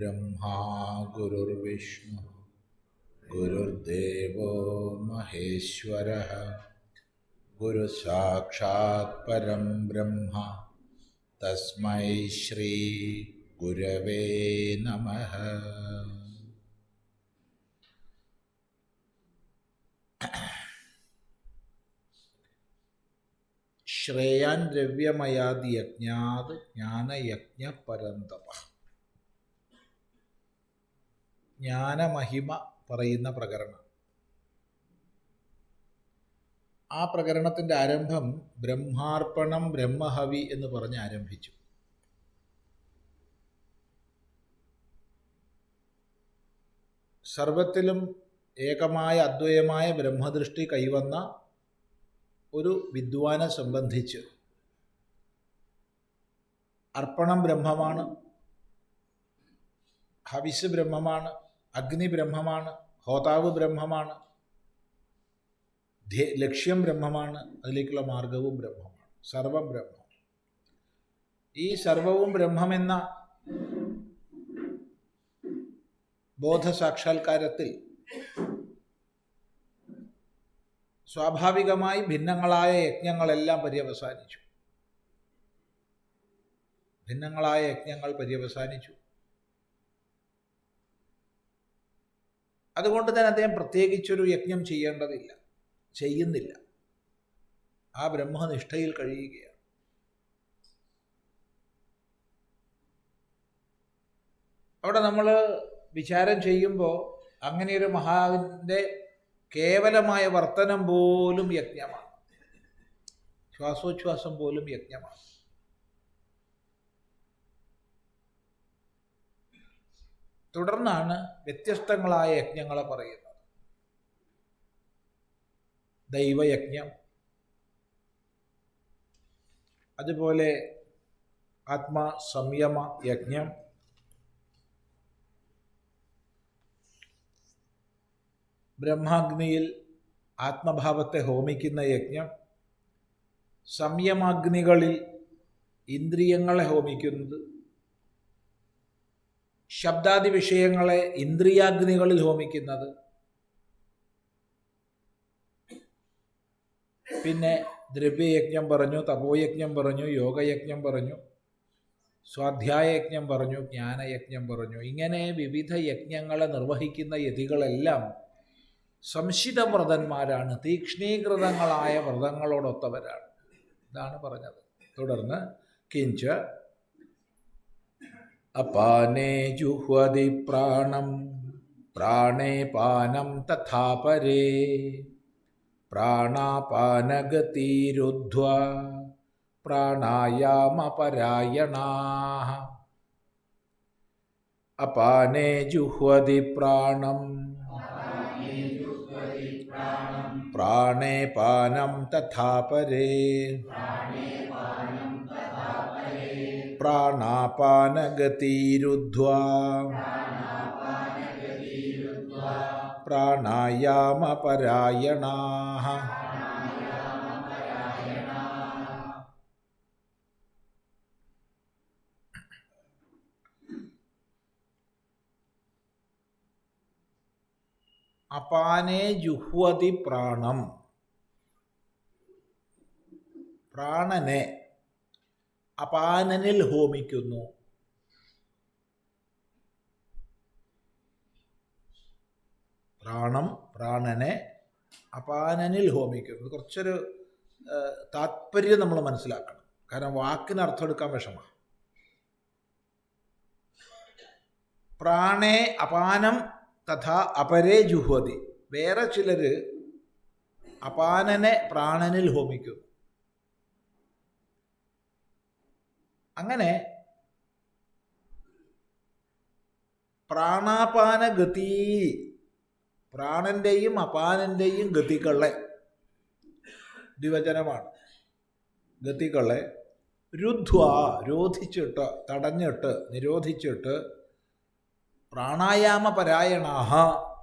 ब्रह्मा गुरुर्विष्णु गुरुर्देवो महेश्वरः गुरुसाक्षात् परं ब्रह्म तस्मै श्री गुरवे नमः। ശ്രേയാൻ ദ്രവ്യമയാദി യജ്ഞാത് ജ്ഞാനയജ്ഞ പരന്തപ. ജ്ഞാനമഹിമ പറയുന്ന പ്രകരണം. ആ പ്രകരണത്തിൻ്റെ ആരംഭം ബ്രഹ്മാർപ്പണം ബ്രഹ്മഹവി എന്ന് പറഞ്ഞ് ആരംഭിച്ചു. സർവത്തിലും ഏകമായ അദ്വയമായ ബ്രഹ്മദൃഷ്ടി കൈവന്ന ഒരു വിദ്വാനെ സംബന്ധിച്ച് അർപ്പണം ബ്രഹ്മമാണ്, ഹവിസ് ബ്രഹ്മമാണ്, അഗ്നി ബ്രഹ്മമാണ്, ഹോതാവ് ബ്രഹ്മമാണ്, ലക്ഷ്യം ബ്രഹ്മമാണ്, അതിലേക്കുള്ള മാർഗവും ബ്രഹ്മമാണ്, സർവം ബ്രഹ്മം. ഈ സർവവും ബ്രഹ്മമെന്ന ബോധസാക്ഷാത്കാരത്തിൽ സ്വാഭാവികമായി ഭിന്നങ്ങളായ യജ്ഞങ്ങളെല്ലാം പര്യവസാനിച്ചു. ഭിന്നങ്ങളായ യജ്ഞങ്ങൾ പര്യവസാനിച്ചു. അതുകൊണ്ട് തന്നെ അദ്ദേഹം പ്രത്യേകിച്ചൊരു യജ്ഞം ചെയ്യേണ്ടതില്ല, ചെയ്യുന്നില്ല. ആ ബ്രഹ്മനിഷ്ഠയിൽ കഴിയുകയാണ്. അവിടെ നമ്മൾ വിചാരം ചെയ്യുമ്പോൾ അങ്ങനെയൊരു മഹാവിൻ്റെ കേവലമായ വർത്തനം പോലും യജ്ഞമാണ്, ശ്വാസോച്ഛ്വാസം പോലും യജ്ഞമാണ്. തുടർന്നാണ് വ്യത്യസ്തങ്ങളായ യജ്ഞങ്ങളെ പറയുന്നത്. ദൈവയജ്ഞം, അതുപോലെ ആത്മസംയമ യജ്ഞം, ബ്രഹ്മാഗ്നിയിൽ ആത്മഭാവത്തെ ഹോമിക്കുന്ന യജ്ഞം, സംയമാഗ്നികളിൽ ഇന്ദ്രിയങ്ങളെ ഹോമിക്കുന്നത്, ശബ്ദാദി വിഷയങ്ങളെ ഇന്ദ്രിയാഗ്നികളിൽ ഹോമിക്കുന്നത്, പിന്നെ ദ്രവ്യയജ്ഞം പറഞ്ഞു, തപോയജ്ഞം പറഞ്ഞു, യോഗയജ്ഞം പറഞ്ഞു, സ്വാധ്യായയജ്ഞം പറഞ്ഞു, ജ്ഞാനയജ്ഞം പറഞ്ഞു. ഇങ്ങനെ വിവിധ യജ്ഞങ്ങളെ നിർവഹിക്കുന്ന യതികളെല്ലാം സംശിത വ്രതന്മാരാണ്, തീക്ഷ്ണീകൃതങ്ങളായ വ്രതങ്ങളോടൊത്തവരാണ്. ഇതാണ് പറഞ്ഞത്. തുടർന്ന് കിഞ്ച അപാനേ ജുഹ്വതി പ്രാണം പ്രാണേ പാനം തഥാ പരേ പ്രാണാപാനഗതിരുദ്ധ്വ പ്രാണായാമപരായണാഃ. അപാനേ ജുഹ്വതി പ്രാണം പ്രാണേ പാനം തഥാ പരേ പ്രാണാപാനഗതിരുദ്ധ്വ പ്രാണായാമപരായണാഃ. അപാനേ ജുഹ്വതി പ്രാണം, പ്രാണനെ അപാനനിൽ ഹോമിക്കുന്നു. പ്രാണം, പ്രാണനെ അപാനനിൽ ഹോമിക്കുന്നു. കുറച്ചൊരു താത്പര്യം നമ്മൾ മനസ്സിലാക്കണം. കാരണം വാക്കിന് അർത്ഥം എടുക്കാൻ വിഷമമാണ്. പ്രാണേ അപാനം തഥാ അപരേ ജുഹ്വതി. വേറെ ചിലർ അപാനനെ പ്രാണനിൽ ഹോമിക്കുന്നു. അങ്ങനെ പ്രാണാപാനഗതി, പ്രാണന്റെയും അപാനന്റെയും ഗതികളെ, ദ്വിവചനമാണ്, ഗതികളെ രുദ്ധ്വ, രോധിച്ചിട്ട്, തടഞ്ഞിട്ട്, നിരോധിച്ചിട്ട്, പ്രാണായാമപരായണാഃ,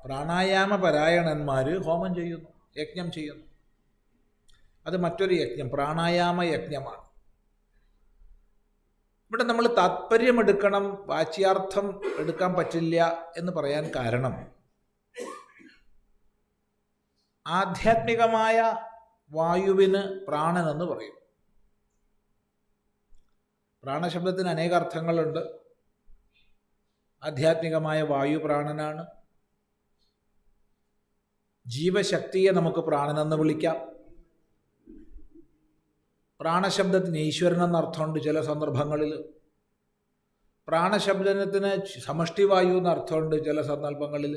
പ്രാണായാമപരായണന്മാർ ഹോമം ചെയ്യുന്നു, യജ്ഞം ചെയ്യുന്നു. അത് മറ്റൊരു യജ്ഞം, പ്രാണായാമ യജ്ഞമാണ്. ഇവിടെ നമ്മൾ താത്പര്യമെടുക്കണം, വാച്യാർത്ഥം എടുക്കാൻ പറ്റില്ല എന്ന് പറയാൻ കാരണം ആധ്യാത്മികമായ വായുവിന് പ്രാണൻ എന്ന് പറയും. പ്രാണശബ്ദത്തിന് അനേക അർത്ഥങ്ങളുണ്ട്. ആധ്യാത്മികമായ വായു പ്രാണനാണ്. ജീവശക്തിയെ നമുക്ക് പ്രാണനെന്ന് വിളിക്കാം. പ്രാണശബ്ദത്തിന് ഈശ്വരൻ എന്നർത്ഥമുണ്ട് ചില സന്ദർഭങ്ങളിൽ. പ്രാണശബ്ദത്തിന് സമഷ്ടിവായു എന്നർത്ഥമുണ്ട് ചില സന്ദർഭങ്ങളിൽ.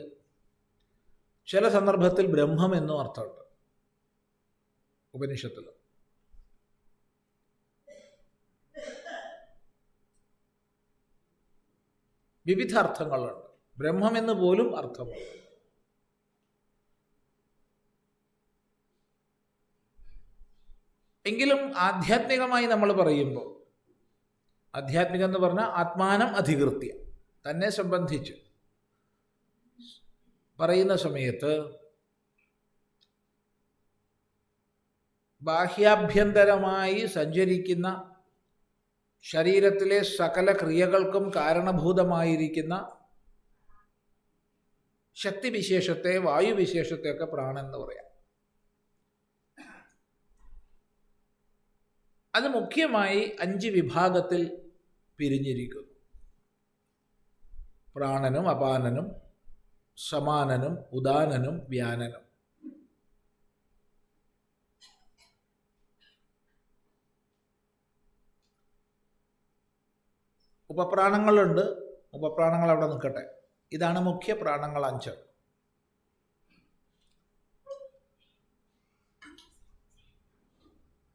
ചില സന്ദർഭത്തിൽ ബ്രഹ്മം എന്നും അർത്ഥമുണ്ട് ഉപനിഷത്തിൽ. വിവിധ അർത്ഥങ്ങളുണ്ട്. ബ്രഹ്മം എന്ന് പോലും അർത്ഥമുണ്ട്. എങ്കിലും ആധ്യാത്മികമായി നമ്മൾ പറയുമ്പോൾ, ആധ്യാത്മികം എന്ന് പറഞ്ഞാൽ ആത്മാനം അധികൃത്യ, തന്നെ സംബന്ധിച്ച് പറയുന്ന സമയത്ത് ബാഹ്യാഭ്യന്തരമായി സഞ്ചരിക്കുന്ന ശരീരത്തിലെ സകല ക്രിയകൾക്കും കാരണഭൂതമായിരിക്കുന്ന ശക്തിവിശേഷത്തെ, വായുവിശേഷത്തെയൊക്കെ പ്രാണൻ എന്ന് പറയാം. അത് മുഖ്യമായി 5 വിഭാഗത്തിൽ പിരിഞ്ഞിരിക്കുന്നു. പ്രാണനും അപാനനും സമാനനും ഉദാനനും വ്യാനനും. ഉപപ്രാണങ്ങളുണ്ട്. ഉപപ്രാണങ്ങൾ അവിടെ നിൽക്കട്ടെ. ഇതാണ് മുഖ്യ പ്രാണങ്ങൾ 5.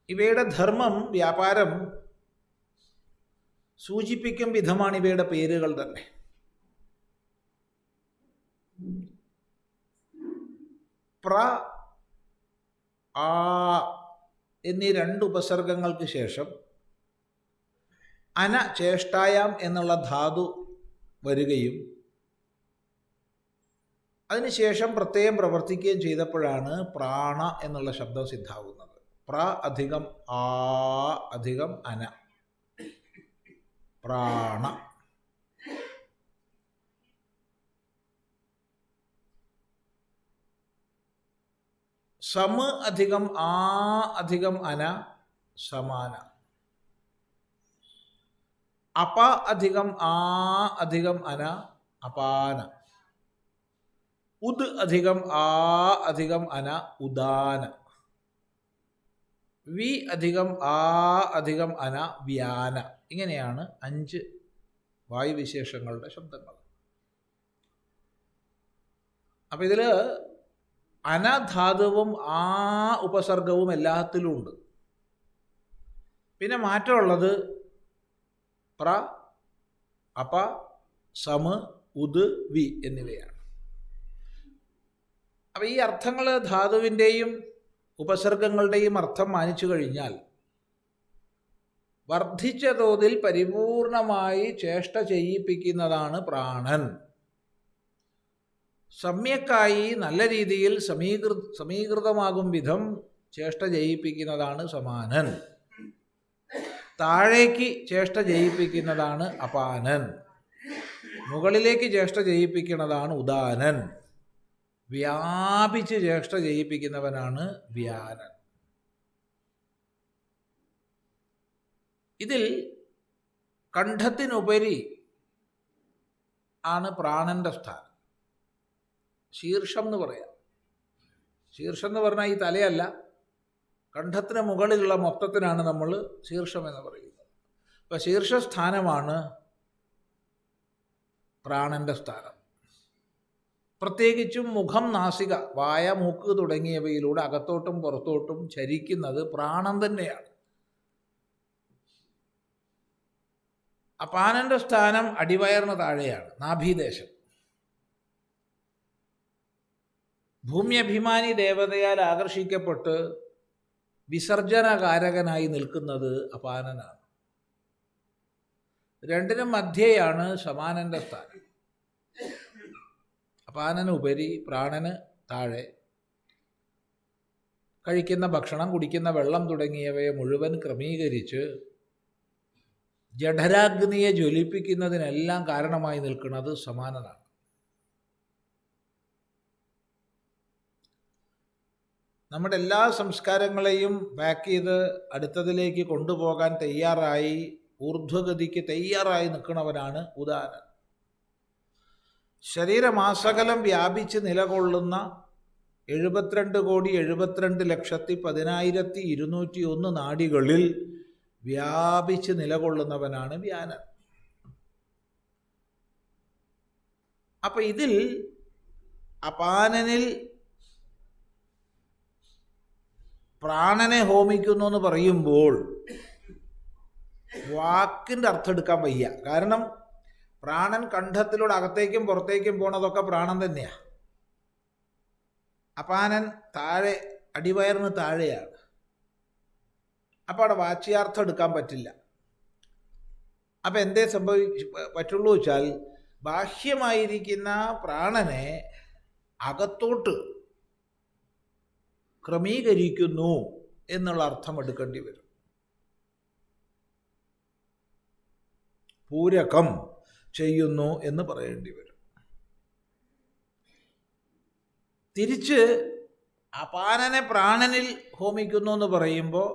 ഇവയുടെ ധർമ്മം, വ്യാപാരം സൂചിപ്പിക്കും വിധമാണ് ഇവയുടെ പേരുകൾ തന്നെ. പ്ര, ആ എന്നീ 2 ഉപസർഗങ്ങൾക്ക് ശേഷം അന ചേഷ്ടായാം എന്നുള്ള ധാതു വരികയും അതിനുശേഷം പ്രത്യയം പ്രവർത്തിക്കുകയും ചെയ്തപ്പോഴാണ് പ്രാണ എന്നുള്ള ശബ്ദം സിദ്ധാവുന്നത്. പ്ര അധികം ആ അധികം അന, പ്രാണ. സമ അധികം ആ അധികം അന, സമാന. അപ അധികം ആ അധികം അന, അപാന. ഉദ് അധികം ആ അധികം അന, ഉദാന. വി അധികം ആ അധികം അന, വ്യാന. ഇങ്ങനെയാണ് 5 വായുവിശേഷങ്ങളുടെ ശബ്ദങ്ങൾ. അപ്പം ഇതിൽ അനധാതുവും ആ ഉപസർഗവും എല്ലാത്തിലും ഉണ്ട്. പിന്നെ മാറ്റമുള്ളത് പ്ര, അപ, സമ, ഉദ്, വി എന്നിവയാണ്. അപ്പം ഈ അർത്ഥങ്ങൾ ധാതുവിൻ്റെയും ഉപസർഗങ്ങളുടെയും അർത്ഥം മാനിച്ചു കഴിഞ്ഞാൽ വർദ്ധിച്ച തോതിൽ പരിപൂർണമായി ചേഷ്ട ചെയ്യിപ്പിക്കുന്നതാണ് പ്രാണൻ. സമ്യക്കായി നല്ല രീതിയിൽ സമീകൃതമാകും വിധം ചേഷ്ട ചെയ്യിപ്പിക്കുന്നതാണ് സമാനൻ. താഴേക്ക് ചേഷ്ട ചെയ്യിപ്പിക്കുന്നതാണ് അപാനൻ. മുകളിലേക്ക് ചേഷ്ട ചെയ്യിപ്പിക്കുന്നതാണ് ഉദാനൻ. വ്യാപിച്ച് ചേഷ്ട ചെയ്യിപ്പിക്കുന്നവനാണ് വ്യാനൻ. ഇതിൽ കണ്ഠത്തിനുപരി ആണ് പ്രാണന്റെ സ്ഥാനം. ശീർഷം എന്ന് പറയാം. ശീർഷം എന്ന് പറഞ്ഞാൽ ഈ തലയല്ല, കണ്ഠത്തിന് മുകളിലുള്ള മൊത്തത്തിനാണ് നമ്മൾ ശീർഷം എന്ന് പറയുന്നത്. അപ്പം ശീർഷസ്ഥാനമാണ് പ്രാണന്റെ സ്ഥാനം. പ്രത്യേകിച്ചും മുഖം, നാസിക, വായ, മൂക്ക് തുടങ്ങിയവയിലൂടെ അകത്തോട്ടും പുറത്തോട്ടും ചരിക്കുന്നത് പ്രാണൻ തന്നെയാണ്. അപാനന്റെ സ്ഥാനം അടിവയറിന് താഴെയാണ്, നാഭീദേശം. ഭൂമ്യഭിമാനി ദേവതയാൽ ആകർഷിക്കപ്പെട്ട് വിസർജനകാരകനായി നിൽക്കുന്നത് അപാനനാണ്. രണ്ടിനും മധ്യേയാണ് സമാനന്റെ സ്ഥാനം. അപാനന് ഉപരി, പ്രാണന് താഴെ. കഴിക്കുന്ന ഭക്ഷണം, കുടിക്കുന്ന വെള്ളം തുടങ്ങിയവയെ മുഴുവൻ ക്രമീകരിച്ച് ജഠരാഗ്നിയെ ജ്വലിപ്പിക്കുന്നതിനെല്ലാം കാരണമായി നിൽക്കുന്നത് സമാനനാണ്. നമ്മുടെ എല്ലാ സംസ്കാരങ്ങളെയും പാക്ക് ചെയ്ത് അടുത്തതിലേക്ക് കൊണ്ടുപോകാൻ തയ്യാറായി, ഊർധ്വഗതിക്ക് തയ്യാറായി നിൽക്കുന്നവനാണ് ഉദാനൻ. ശരീരമാസകലം വ്യാപിച്ച് നിലകൊള്ളുന്ന 72,72,10,201 നാഡികളിൽ വ്യാപിച്ച് നിലകൊള്ളുന്നവനാണ് വ്യാനൻ. അപ്പൊ ഇതിൽ അപാനനിൽ പ്രാണനെ ഹോമിക്കുന്നു എന്ന് പറയുമ്പോൾ വാക്കിൻ്റെ അർത്ഥം എടുക്കാൻ വയ്യ. കാരണം പ്രാണൻ കണ്ഠത്തിലൂടെ അകത്തേക്കും പുറത്തേക്കും പോണതൊക്കെ പ്രാണൻ തന്നെയാണ്. അപാനൻ താഴെ, അടിവയറിന് താഴെയാണ്. അപ്പം അവിടെ വാച്യാർത്ഥം എടുക്കാൻ പറ്റില്ല. അപ്പം എന്തേ പറ്റുള്ളൂ വെച്ചാൽ ബാഹ്യമായിരിക്കുന്ന പ്രാണനെ അകത്തോട്ട് ക്രമീകരിക്കുന്നു എന്നുള്ള അർത്ഥം എടുക്കേണ്ടി വരും. പൂരകം ചെയ്യുന്നു എന്ന് പറയേണ്ടി വരും. തിരിച്ച് അപാനനെ പ്രാണനിൽ ഹോമിക്കുന്നു എന്ന് പറയുമ്പോൾ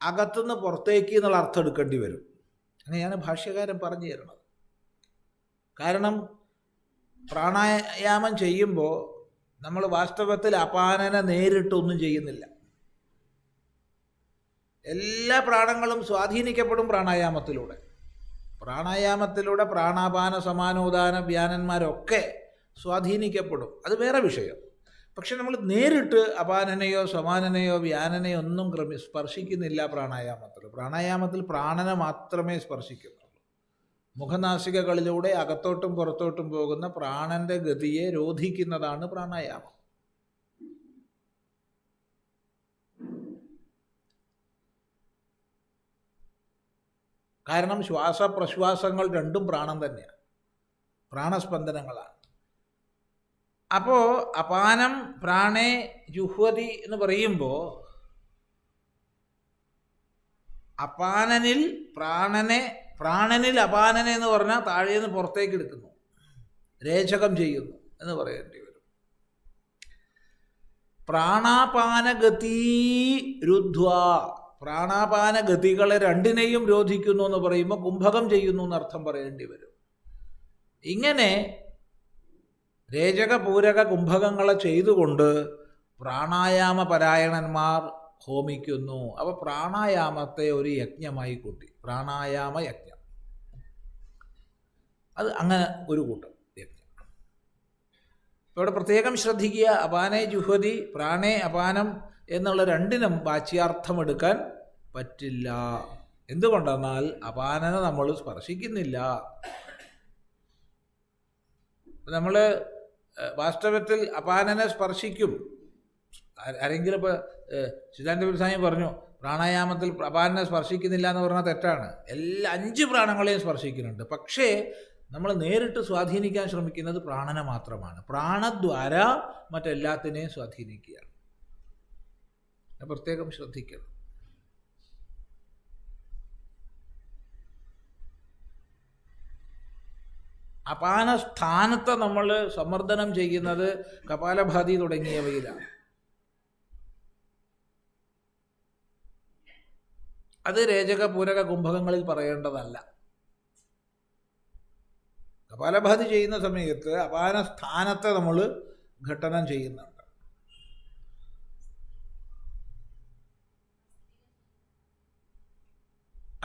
അകത്തുനിന്ന് പുറത്തേക്ക് എന്നുള്ള അർത്ഥം എടുക്കേണ്ടി വരും. അങ്ങനെയാണ് ഭാഷ്യകാരൻ പറഞ്ഞു തരുന്നത്. കാരണം പ്രാണായാമം ചെയ്യുമ്പോൾ നമ്മൾ വാസ്തവത്തിൽ അപാനനെ നേരിട്ടൊന്നും ചെയ്യുന്നില്ല. എല്ലാ പ്രാണങ്ങളും സ്വാധീനിക്കപ്പെടും പ്രാണായാമത്തിലൂടെ. പ്രാണായാമത്തിലൂടെ പ്രാണാപാന സമാനോദാന വ്യാനന്മാരൊക്കെ സ്വാധീനിക്കപ്പെടും. അത് വേറെ വിഷയം. പക്ഷെ നമ്മൾ നേരിട്ട് അപാനനെയോ സമാനനെയോ വ്യാനനെയോ ഒന്നും സ്പർശിക്കുന്നില്ല പ്രാണായാമത്തിൽ. പ്രാണായാമത്തിൽ പ്രാണനെ മാത്രമേ സ്പർശിക്കുന്നുള്ളൂ. മുഖനാസികകളിലൂടെ അകത്തോട്ടും പുറത്തോട്ടും പോകുന്ന പ്രാണന്റെ ഗതിയെ രോധിക്കുന്നതാണ് പ്രാണായാമം. കാരണം ശ്വാസപ്രശ്വാസങ്ങൾ രണ്ടും പ്രാണൻ തന്നെയാണ്, പ്രാണസ്പന്ദനങ്ങളാണ്. അപ്പോൾ അപാനം പ്രാണേ ജുഹ്വതി എന്ന് പറയുമ്പോൾ അപാനനിൽ പ്രാണനിൽ അപാനനെ എന്ന് പറഞ്ഞാൽ താഴേന്ന് പുറത്തേക്ക് എടുക്കുന്നു, രേചകം ചെയ്യുന്നു എന്ന് പറയേണ്ടി വരും. പ്രാണാപാനഗതി രുദ്ധ്വ, പ്രാണാപാനഗതികളെ രണ്ടിനെയും രോധിക്കുന്നു എന്ന് പറയുമ്പോൾ കുംഭകം ചെയ്യുന്നു എന്നർത്ഥം പറയേണ്ടി വരും. ഇങ്ങനെ രേചക പൂരക കുംഭകങ്ങളെ ചെയ്തുകൊണ്ട് പ്രാണായാമ പരായണന്മാർ ഹോമിക്കുന്നു. അപ്പോൾ പ്രാണായാമത്തെ ഒരു യജ്ഞമായി കൂട്ടി, പ്രാണായാമ യജ്ഞം. അത് അങ്ങനെ ഒരു കൂട്ടം യജ്ഞം. ഇപ്പോൾ ഇവിടെ പ്രത്യേകം ശ്രദ്ധിക്കുക, അപാനേ ജുഹ്വതി, പ്രാണേ അപാനം എന്നുള്ള രണ്ടിനും വാച്യാർത്ഥം എടുക്കാൻ പറ്റില്ല. എന്തുകൊണ്ടെന്നാൽ അപാനനെ നമ്മൾ സ്പർശിക്കുന്നില്ല. നമ്മൾ വാസ്തവത്തിൽ അപാനനെ സ്പർശിക്കും. ആരെങ്കിലും ഇപ്പോൾ ചിദാനന്ദപുരി സ്വാമി പറഞ്ഞു പ്രാണായാമത്തിൽ അപാനനെ സ്പർശിക്കുന്നില്ല എന്ന് പറഞ്ഞാൽ തെറ്റാണ്. എല്ലാ 5 പ്രാണങ്ങളെയും സ്പർശിക്കുന്നുണ്ട്. പക്ഷേ നമ്മൾ നേരിട്ട് സ്വാധീനിക്കാൻ ശ്രമിക്കുന്നത് പ്രാണനെ മാത്രമാണ്. പ്രാണദ്വാര മറ്റെല്ലാത്തിനെയും സ്വാധീനിക്കുകയാണ്. പ്രത്യേകം ശ്രദ്ധിക്കണം. അപാനസ്ഥാനത്തെ നമ്മൾ സമ്മർദ്ദനം ചെയ്യുന്നത് കപാലഭാതി തുടങ്ങിയവയിലാണ്. അത് രേചക പൂരക കുംഭകങ്ങളിൽ പറയേണ്ടതല്ല. കപാലഭാതി ചെയ്യുന്ന സമയത്ത് അപാനസ്ഥാനത്തെ നമ്മൾ ഘട്ടനം ചെയ്യുന്നുണ്ട്.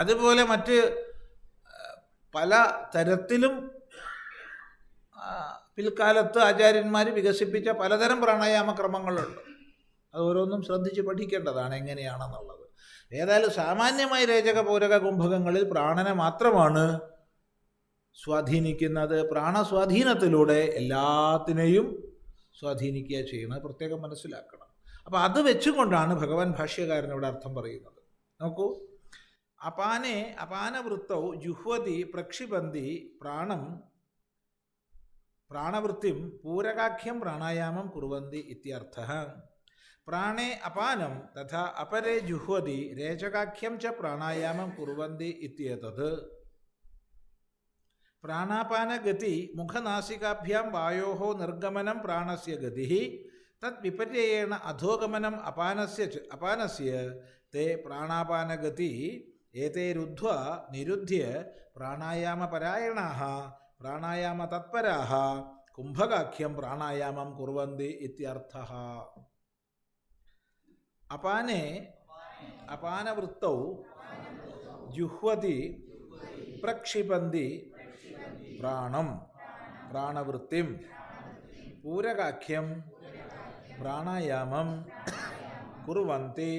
അതുപോലെ മറ്റ് പല തരത്തിലും പിൽക്കാലത്ത് ആചാര്യന്മാർ വികസിപ്പിച്ച പലതരം പ്രാണായാമ ക്രമങ്ങളുണ്ട്. അത് ഓരോന്നും ശ്രദ്ധിച്ച് പഠിക്കേണ്ടതാണ് എങ്ങനെയാണെന്നുള്ളത്. ഏതായാലും സാമാന്യമായി രേചക പൂരക കുംഭകങ്ങളിൽ പ്രാണനെ മാത്രമാണ് സ്വാധീനിക്കുന്നത്. പ്രാണസ്വാധീനത്തിലൂടെ എല്ലാത്തിനെയും സ്വാധീനിക്കുക ചെയ്യുന്നത് പ്രത്യേകം മനസ്സിലാക്കണം. അപ്പോൾ അത് വെച്ചുകൊണ്ടാണ് ഭഗവാൻ ഭാഷ്യകാരൻ ഇവിടെ അർത്ഥം പറയുന്നത്. നോക്കൂ, അപാനെ അപാനവൃത്തൗ ജുഹ്വതി പ്രക്ഷിപന്തി പ്രാണം പ്രാണവൃത്തിം പൂരകാഖ്യം പ്രാണായാമം കുർവന്തി ഇത്യർത്ഥഃ. പ്രാണേ അപാനം തഥാ അപരേ ജുഹ്വതി രേചകാഖ്യം ച പ്രാണായാമം കുർവന്തി ഇത്യേതത്. പ്രാണാപാനഗതി മുഖനാസികാഭ്യാം വായോः നിർഗമനം പ്രാണസ്യ ഗതിः തത് വിപര്യേണ അധോഗമനം അപാനസ്യ തേ പ്രാണാപാനഗതി ഏതൈരുദ്ധ്വ നിരുദ്ധ്യ പ്രാണായാമപരായണാः പ്രാണായാമതത്പരാः കുംഭകാഖ്യം പ്രാണായാമം കുർവന്തി ഇത്യർത്ഥഃ. അപാനെ അപാനവൃത്തൗ ജുഹ്വതി പ്രക്ഷിപന്തി പ്രാണം പ്രാണവൃത്തിം പൂരകാഖ്യം പ്രാണായാമം കുർവന്തി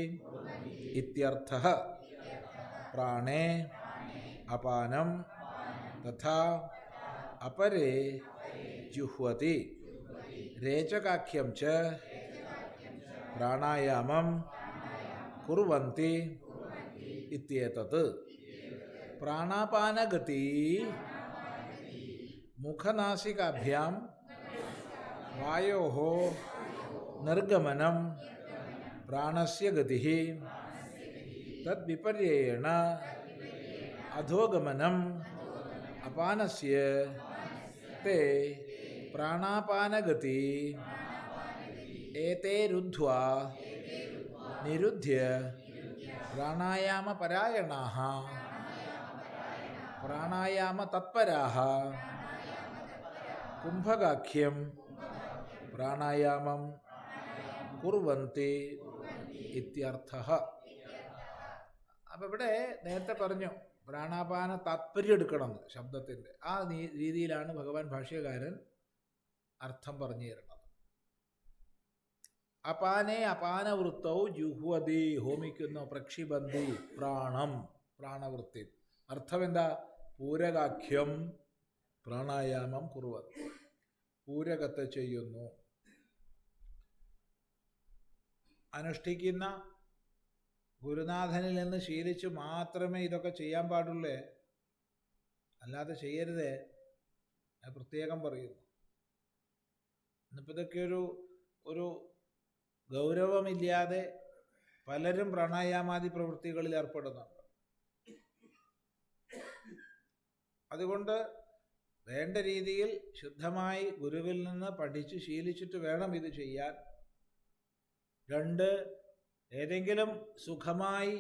ഇത്യർത്ഥഃ. പ്രാണേ അപാനം തഥാ അപരേ ജുഹ്വതി രേചകാഖ്യം ച പ്രാണായാമം കുർവന്തി ഇത്യേതത്. പ്രാണാപാനഗതി മുഖനാസികാഭ്യാം വായോः നിർഗമനം പ്രാണസ്യ ഗതിः തദ്വിപര്യേണ അധോഗമനം അപാനസ്യ തേ പ്രാണാപാനഗതി ഏതൈരുദ്ധ്വാ നിരുദ്ധ്യ പ്രാണായാമപരായണാः പ്രാണായാമതത്പരാः കുംഭകാഖ്യം പ്രാണായാമം കുർവന്തി ഇത്യർത്ഥഃ. അപ്പം ഇവിടെ നേരത്തെ പറഞ്ഞു പ്രാണാപാന താത്പര്യം എടുക്കണം ശബ്ദത്തിൻ്റെ. ആ രീതിയിലാണ് ഭഗവാൻ ഭാഷ്യകാരൻ അർത്ഥം പറഞ്ഞു തരുന്നത്. അപാനെ അപാനവൃത്തൗ ജുഹ്വതി ഹോമിക്കുന്നു, പ്രക്ഷിബന്തി പ്രാണം പ്രാണവൃത്തി. അർത്ഥം എന്താ? പൂരകാഖ്യം പ്രാണായാമം കുറുവന്തി, പൂരകത്തെ ചെയ്യുന്നു. അനുഷ്ഠിക്കുന്ന ഗുരുനാഥനിൽ നിന്ന് ശീലിച്ച് മാത്രമേ ഇതൊക്കെ ചെയ്യാൻ പാടുള്ളേ, അല്ലാതെ ചെയ്യരുതേ. അത് പ്രത്യേകം പറയുന്നു. ഇന്നിപ്പോൾ ഇതൊക്കെ ഒരു ഗൗരവമില്ലാതെ പലരും പ്രാണായാമാദി പ്രവൃത്തികളിൽ ഏർപ്പെടുന്നുണ്ട്. അതുകൊണ്ട് വേണ്ട രീതിയിൽ ശുദ്ധമായി ഗുരുവിൽ നിന്ന് പഠിച്ച് ശീലിച്ചിട്ട് വേണം ഇത് ചെയ്യാൻ. രണ്ട്, ഏതെങ്കിലും സുഖമായി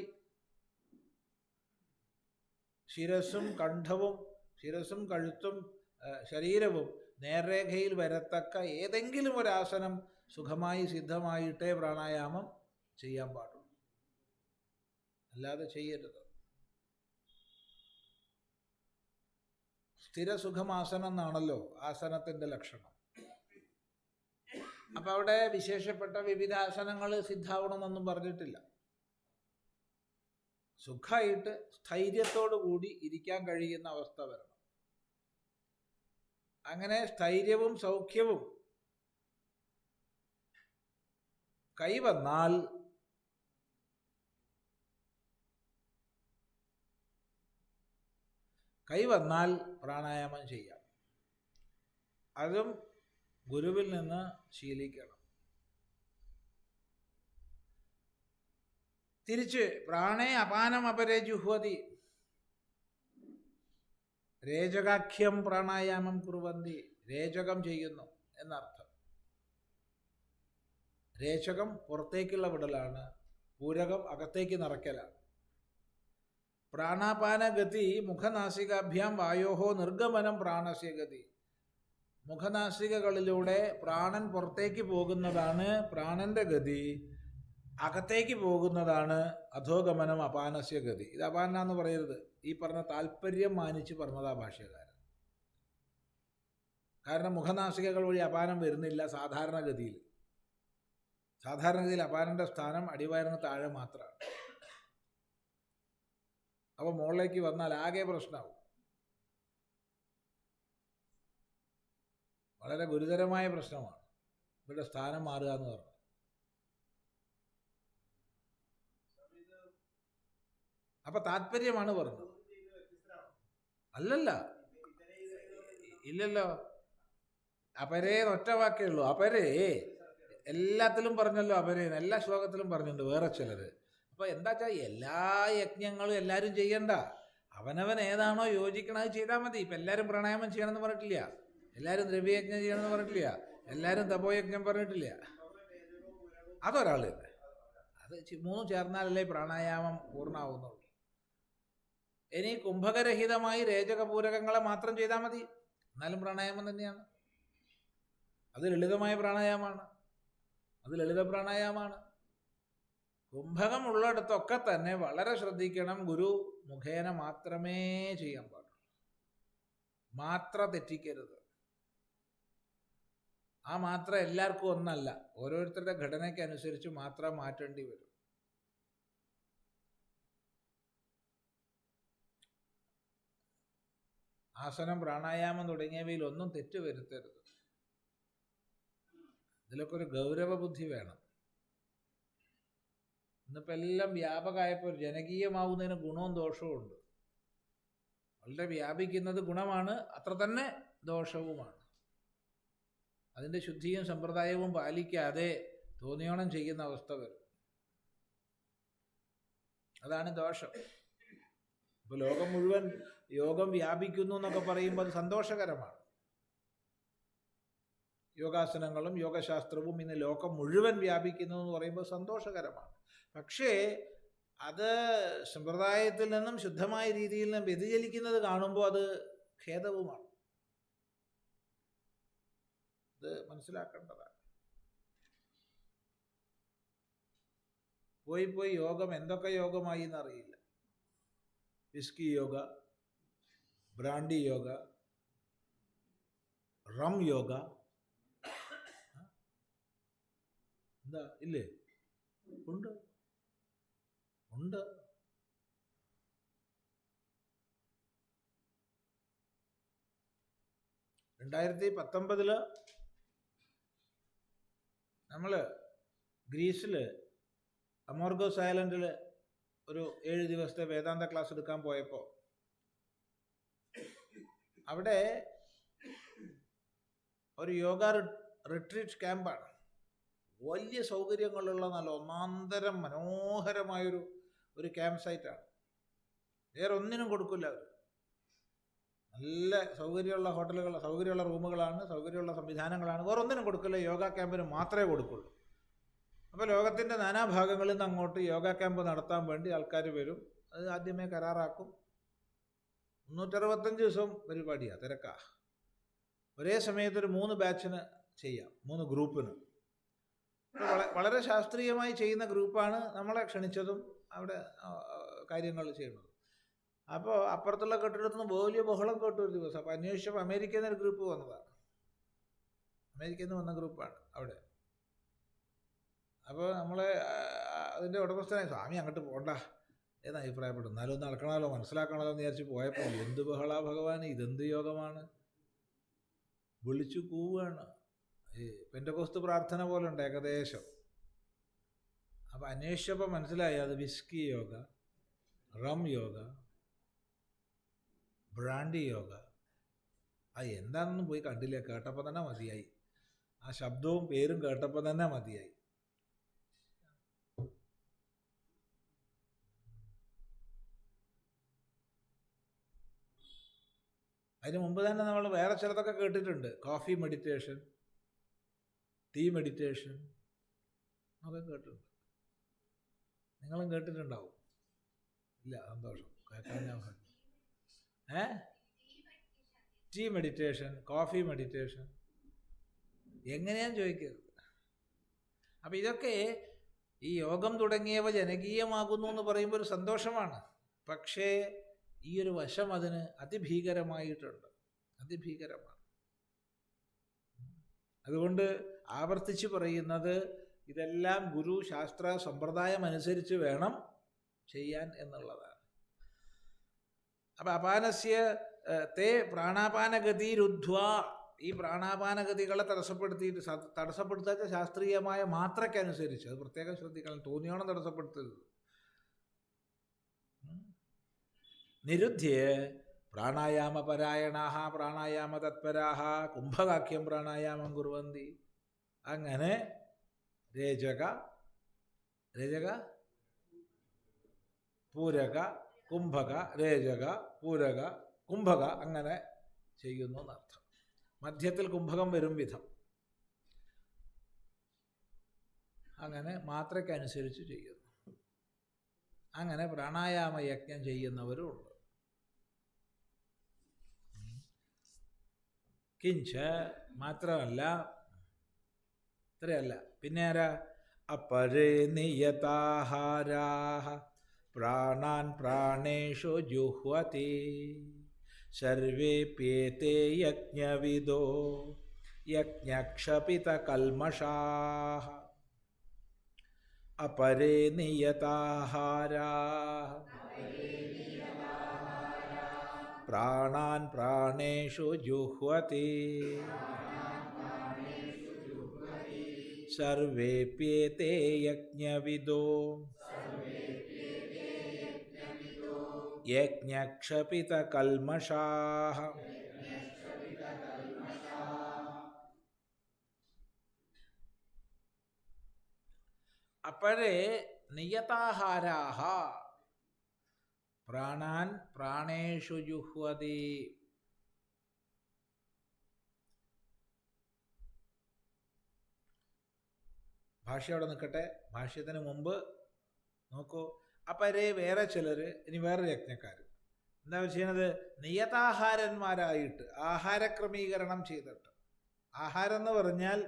ശിരസും കണ്ഠവും ശിരസും കഴുത്തും ശരീരവും നേർരേഖയിൽ വരത്തക്ക ഏതെങ്കിലും ഒരാസനം സുഖമായി സിദ്ധമായിട്ടേ പ്രാണായാമം ചെയ്യാൻ പാടുള്ളൂ, അല്ലാതെ ചെയ്യരുത്. സ്ഥിരസുഖമാസനം എന്നാണല്ലോ ആസനത്തിൻ്റെ ലക്ഷണം. അപ്പം അവിടെ വിശേഷപ്പെട്ട വിവിധ ആസനങ്ങൾ സിദ്ധാവണമെന്നൊന്നും പറഞ്ഞിട്ടില്ല. സുഖമായിട്ട് സ്ഥൈര്യത്തോടു കൂടി ഇരിക്കാൻ കഴിയുന്ന അവസ്ഥ വരണം. അങ്ങനെ സ്ഥൈര്യവും സൗഖ്യവും കൈവന്നാൽ പ്രാണായാമം ചെയ്യാം. അതും ഗുരുവിൽ നിന്ന് ശീലിക്കണം. തിരിച്ച് പ്രാണേ അപാനം അപരേ ജുഹ്വതി, രേചകാഖ്യം പ്രാണായാമം കുറുവന്തി, രേചകം ചെയ്യുന്നു എന്നർത്ഥം. രേചകം പുറത്തേക്കുള്ള വിടലാണ്, പൂരകം അകത്തേക്ക് നിറയ്ക്കലാണ്. പ്രാണാപാനഗതി മുഖനാസികാഭ്യാം വായോഹോ നിർഗമനം പ്രാണസ്യ ഗതി. മുഖനാസികകളിലൂടെ പ്രാണൻ പുറത്തേക്ക് പോകുന്നതാണ് പ്രാണന്റെ ഗതി, അകത്തേക്ക് പോകുന്നതാണ് അധോഗമനം അപാനസ്യ ഗതി. ഇത് അപാന എന്ന് പറയരുത്, ഈ പറഞ്ഞ താല്പര്യം മാനിച്ച് പറഞ്ഞതാ ഭാഷ്യകാരൻ. കാരണം മുഖനാസികകൾ വഴി അപാനം വരുന്നില്ല സാധാരണഗതിയിൽ. സാധാരണഗതിയിൽ അപാനന്റെ സ്ഥാനം അടിവയറിന് താഴെ മാത്രമാണ്. അപ്പോൾ മുകളിലേക്ക് വന്നാൽ ആകെ പ്രശ്നമാവും. വളരെ ഗുരുതരമായ പ്രശ്നമാണ് ഇവിടെ സ്ഥാനം മാറുക എന്ന് പറഞ്ഞത്. അപ്പൊ താല്പര്യമാണ് പറഞ്ഞത്, അല്ലല്ല, ഇല്ലല്ലോ. അപരേ ഒറ്റ വാക്കേ ഉള്ളൂ. അപരേ എല്ലാത്തിലും പറഞ്ഞല്ലോ, അപരേ എല്ലാ ശ്ലോകത്തിലും പറഞ്ഞിട്ടുണ്ട് വേറെ ചിലര്. അപ്പൊ എന്താ വെച്ചാൽ എല്ലാ യജ്ഞങ്ങളും എല്ലാവരും ചെയ്യണ്ട. അവനവൻ ഏതാണോ യോജിക്കണത് ചെയ്താൽ മതി. ഇപ്പം എല്ലാവരും പ്രാണായാമം ചെയ്യണമെന്ന് പറഞ്ഞിട്ടില്ല, എല്ലാവരും ദ്രവ്യയജ്ഞം ചെയ്യണമെന്ന് പറഞ്ഞിട്ടില്ല, എല്ലാവരും തപോയജ്ഞം പറഞ്ഞിട്ടില്ല. അതൊരാൾ തന്നെ. അത് മൂന്നും ചേർന്നാലല്ലേ പ്രാണായാമം പൂർണ്ണമാവുന്നുള്ളൂ. ഇനി കുംഭകരഹിതമായി രേചകപൂരകങ്ങളെ മാത്രം ചെയ്താൽ മതി, എന്നാലും പ്രാണായാമം തന്നെയാണ്. അത് ലളിതമായ പ്രാണായാമമാണ്, അത് ലളിത പ്രാണായാമമാണ്. കുംഭകം ഉള്ളിടത്തൊക്കെ തന്നെ വളരെ ശ്രദ്ധിക്കണം. ഗുരു മുഖേന മാത്രമേ ചെയ്യാൻ പാടുള്ളൂ, മാത്ര തെറ്റിക്കരുത്. ആ മാത്ര എല്ലാവർക്കും ഒന്നല്ല, ഓരോരുത്തരുടെ ഘടനയ്ക്ക് അനുസരിച്ച് മാത്ര മാറ്റേണ്ടി വരും. ആസനം, പ്രാണായാമം തുടങ്ങിയവയിൽ ഒന്നും തെറ്റ് വരുത്തരുത്. ഇതിലൊക്കെ ഒരു ഗൗരവ ബുദ്ധി വേണം. ഇന്നിപ്പോൾ എല്ലാം വ്യാപകമായപ്പോൾ ജനകീയമാവുന്നതിന് ഗുണവും ദോഷവും ഉണ്ട്. വളരെ വ്യാപിക്കുന്നത് ഗുണമാണ്, അത്ര തന്നെ ദോഷവുമാണ്. അതിൻ്റെ ശുദ്ധിയും സമ്പ്രദായവും പാലിക്കാതെ തോന്നിയോണം ചെയ്യുന്ന അവസ്ഥ വരും. അതാണ് ദോഷം. ഇപ്പോൾ ലോകം മുഴുവൻ യോഗം വ്യാപിക്കുന്നു എന്നൊക്കെ പറയുമ്പോൾ അത് സന്തോഷകരമാണ്. യോഗാസനങ്ങളും യോഗശാസ്ത്രവും ഇന്ന് ലോകം മുഴുവൻ വ്യാപിക്കുന്നു എന്ന് പറയുമ്പോൾ സന്തോഷകരമാണ്. പക്ഷേ അത് സമ്പ്രദായത്തിൽ നിന്നും ശുദ്ധമായ രീതിയിൽ നിന്നും വ്യതിചലിക്കുന്നത് കാണുമ്പോൾ അത് ഖേദവുമാണ്. ഇത് മനസ്സിലാക്കേണ്ടതാണ്. പോയി യോഗം എന്തൊക്കെ യോഗമായി എന്നറിയില്ല. Whisky yoga, brandy yoga, rum yoga, എന്താ ഇല്ലേ? ഉണ്ട് ഉണ്ട്. രണ്ടായിരത്തി 19 നമ്മൾ ഗ്രീസിൽ അമോർഗോസ് ഐലൻഡിൽ ഒരു 7 ദിവസത്തെ വേദാന്ത ക്ലാസ് എടുക്കാൻ പോയപ്പോൾ അവിടെ ഒരു യോഗ റിട്രീറ്റ് ക്യാമ്പാണ്. വലിയ സൗകര്യങ്ങളുള്ള നല്ല ഒന്നാന്തരം മനോഹരമായൊരു ക്യാമ്പ് സൈറ്റാണ്. വേറെ ഒന്നിനും കൊടുക്കില്ല അവർ. നല്ല സൗകര്യമുള്ള ഹോട്ടലുകൾ, സൗകര്യമുള്ള റൂമുകളാണ്, സൗകര്യമുള്ള സംവിധാനങ്ങളാണ്. വേറെ ഒന്നിനും കൊടുക്കില്ല, യോഗ ക്യാമ്പിന് മാത്രമേ കൊടുക്കുള്ളൂ. അപ്പോൾ ലോകത്തിൻ്റെ നാനാഭാഗങ്ങളിൽ നിന്ന് അങ്ങോട്ട് യോഗ ക്യാമ്പ് നടത്താൻ വേണ്ടി ആൾക്കാർ വരും. അത് ആദ്യമേ കരാറാക്കും. 365 ദിവസവും പരിപാടിയാണ്, തിരക്കാ. ഒരേ സമയത്തൊരു 3 ബാച്ചിന് ചെയ്യാം, 3 ഗ്രൂപ്പിന്. വളരെ ശാസ്ത്രീയമായി ചെയ്യുന്ന ഗ്രൂപ്പാണ് നമ്മളെ ക്ഷണിച്ചതും അവിടെ കാര്യങ്ങൾ ചെയ്യുന്നത്. അപ്പോൾ അപ്പുറത്തുള്ള കെട്ടിടത്തുനിന്ന് വലിയ ബഹളം കേട്ടു ഒരു ദിവസം. അപ്പോൾ അന്വേഷിച്ചപ്പോൾ അമേരിക്കയിൽ നിന്നൊരു ഗ്രൂപ്പ് വന്നതാണ്, അമേരിക്കയിൽ നിന്ന് വന്ന ഗ്രൂപ്പാണ് അവിടെ. അപ്പോൾ നമ്മളെ അതിൻ്റെ ഉടമസ്ഥനായി സ്വാമി അങ്ങോട്ട് പോകണ്ട എന്ന് അഭിപ്രായപ്പെട്ടു. എന്നാലും ഒന്ന് നടക്കണമല്ലോ, മനസ്സിലാക്കണമല്ലോ എന്ന് വിചാരിച്ച് പോയപ്പോൾ എന്ത് ബഹളാ ഭഗവാൻ, ഇതെന്ത് യോഗമാണ്, വിളിച്ചു കൂവുകയാണ്. ഈ പെന്തക്കോസ്ത് പ്രാർത്ഥന പോലെ ഉണ്ട് ഏകദേശം. അപ്പോൾ അന്വേഷിച്ചപ്പോൾ മനസ്സിലായി അത് whisky yoga, rum yoga, brandy yoga. അത് എന്താണെന്നും പോയി കണ്ടില്ല, കേട്ടപ്പോൾ തന്നെ മതിയായി. ആ ശബ്ദവും പേരും കേട്ടപ്പോൾ തന്നെ മതിയായി. അതിന് മുമ്പ് തന്നെ നമ്മൾ വേറെ ചിലതൊക്കെ കേട്ടിട്ടുണ്ട്. കോഫി മെഡിറ്റേഷൻ, ടീ മെഡിറ്റേഷൻ ഒക്കെ കേട്ടിട്ടുണ്ട്. നിങ്ങളും കേട്ടിട്ടുണ്ടാവും. ഇല്ല, സന്തോഷം, കേൾക്കാൻ ഞാൻ പറഞ്ഞു. ടീ മെഡിറ്റേഷൻ, കോഫി മെഡിറ്റേഷൻ എങ്ങനെയാന്ന് ചോദിക്കരുത്. അപ്പം ഇതൊക്കെ ഈ യോഗം തുടങ്ങിയവ ജനകീയമാകുന്നു എന്ന് പറയുമ്പോൾ ഒരു സന്തോഷമാണ്. പക്ഷേ ഈ ഒരു വശം അതിന് അതിഭീകരമായിട്ടുണ്ട്, അതിഭീകരമാണ്. അതുകൊണ്ട് ആവർത്തിച്ച് പറയുന്നത് ഇതെല്ലാം ഗുരു ശാസ്ത്ര സമ്പ്രദായം അനുസരിച്ച് വേണം ചെയ്യാൻ എന്നുള്ളതാണ്. അപ്പം അപാനസ്യ തേ പ്രാണാപാനഗതിരുദ്ധ്വ, ഈ പ്രാണാപാനഗതികളെ തടസ്സപ്പെടുത്താത്ത ശാസ്ത്രീയമായ മാത്രയ്ക്കനുസരിച്ച്, അത് പ്രത്യേകം ശ്രദ്ധിക്കണം, തോന്നിയോണം തടസ്സപ്പെടുത്തരുത്. നിരുദ്ധ്യേ പ്രാണായാമപരായണാഹ പ്രാണായാമ തത്പരാഹ കുംഭകാഖ്യം പ്രാണായാമം കുർവന്തി. അങ്ങനെ രേചക പൂരക കുംഭക, രേചക, പൂരക, കുംഭക അങ്ങനെ ചെയ്യുന്നു എന്നർത്ഥം. മധ്യത്തിൽ കുംഭകം വരും വിധം അങ്ങനെ മാത്രയ്ക്കനുസരിച്ച് ചെയ്യുന്നു. അങ്ങനെ പ്രാണായാമ യജ്ഞം ചെയ്യുന്നവരുമുണ്ട്. കിഞ്ച മാത്രമല്ല, ഇത്രയല്ല, പിന്നെ ആരാ? അപരേ നിയതാഹാരാഃ പ്രാണാൻ പ്രാണേഷു ജുഹ്വതി സർവേപ്യേതേ യജ്ഞവിദോ യജ്ഞക്ഷപിതകൽമഷാഃ. അപരേ നിയതാഹാരാഃ പ്രാണാൻ പ്രാണേഷു ജുഹ്വതി സർവേപ്യേതേ യജ്ഞവിദോ യജ്ഞക്ഷപിതകൽമഷാഃ. അപരേ നിയതാഹാരാഃ പ്രാണാൻ പ്രാണേഷു ജുഹ്വതി. ഭാഷ്യം അവിടെ നിൽക്കട്ടെ. ഭാഷ്യത്തിന് മുമ്പ് നോക്കൂ, അപ്പരേ വേറെ ചിലർ, ഇനി വേറൊരു യജ്ഞക്കാർ എന്താ ചെയ്യണത്? നിയതാഹാരന്മാരായിട്ട് ആഹാരക്രമീകരണം ചെയ്തിട്ട്. ആഹാരം എന്ന് പറഞ്ഞാൽ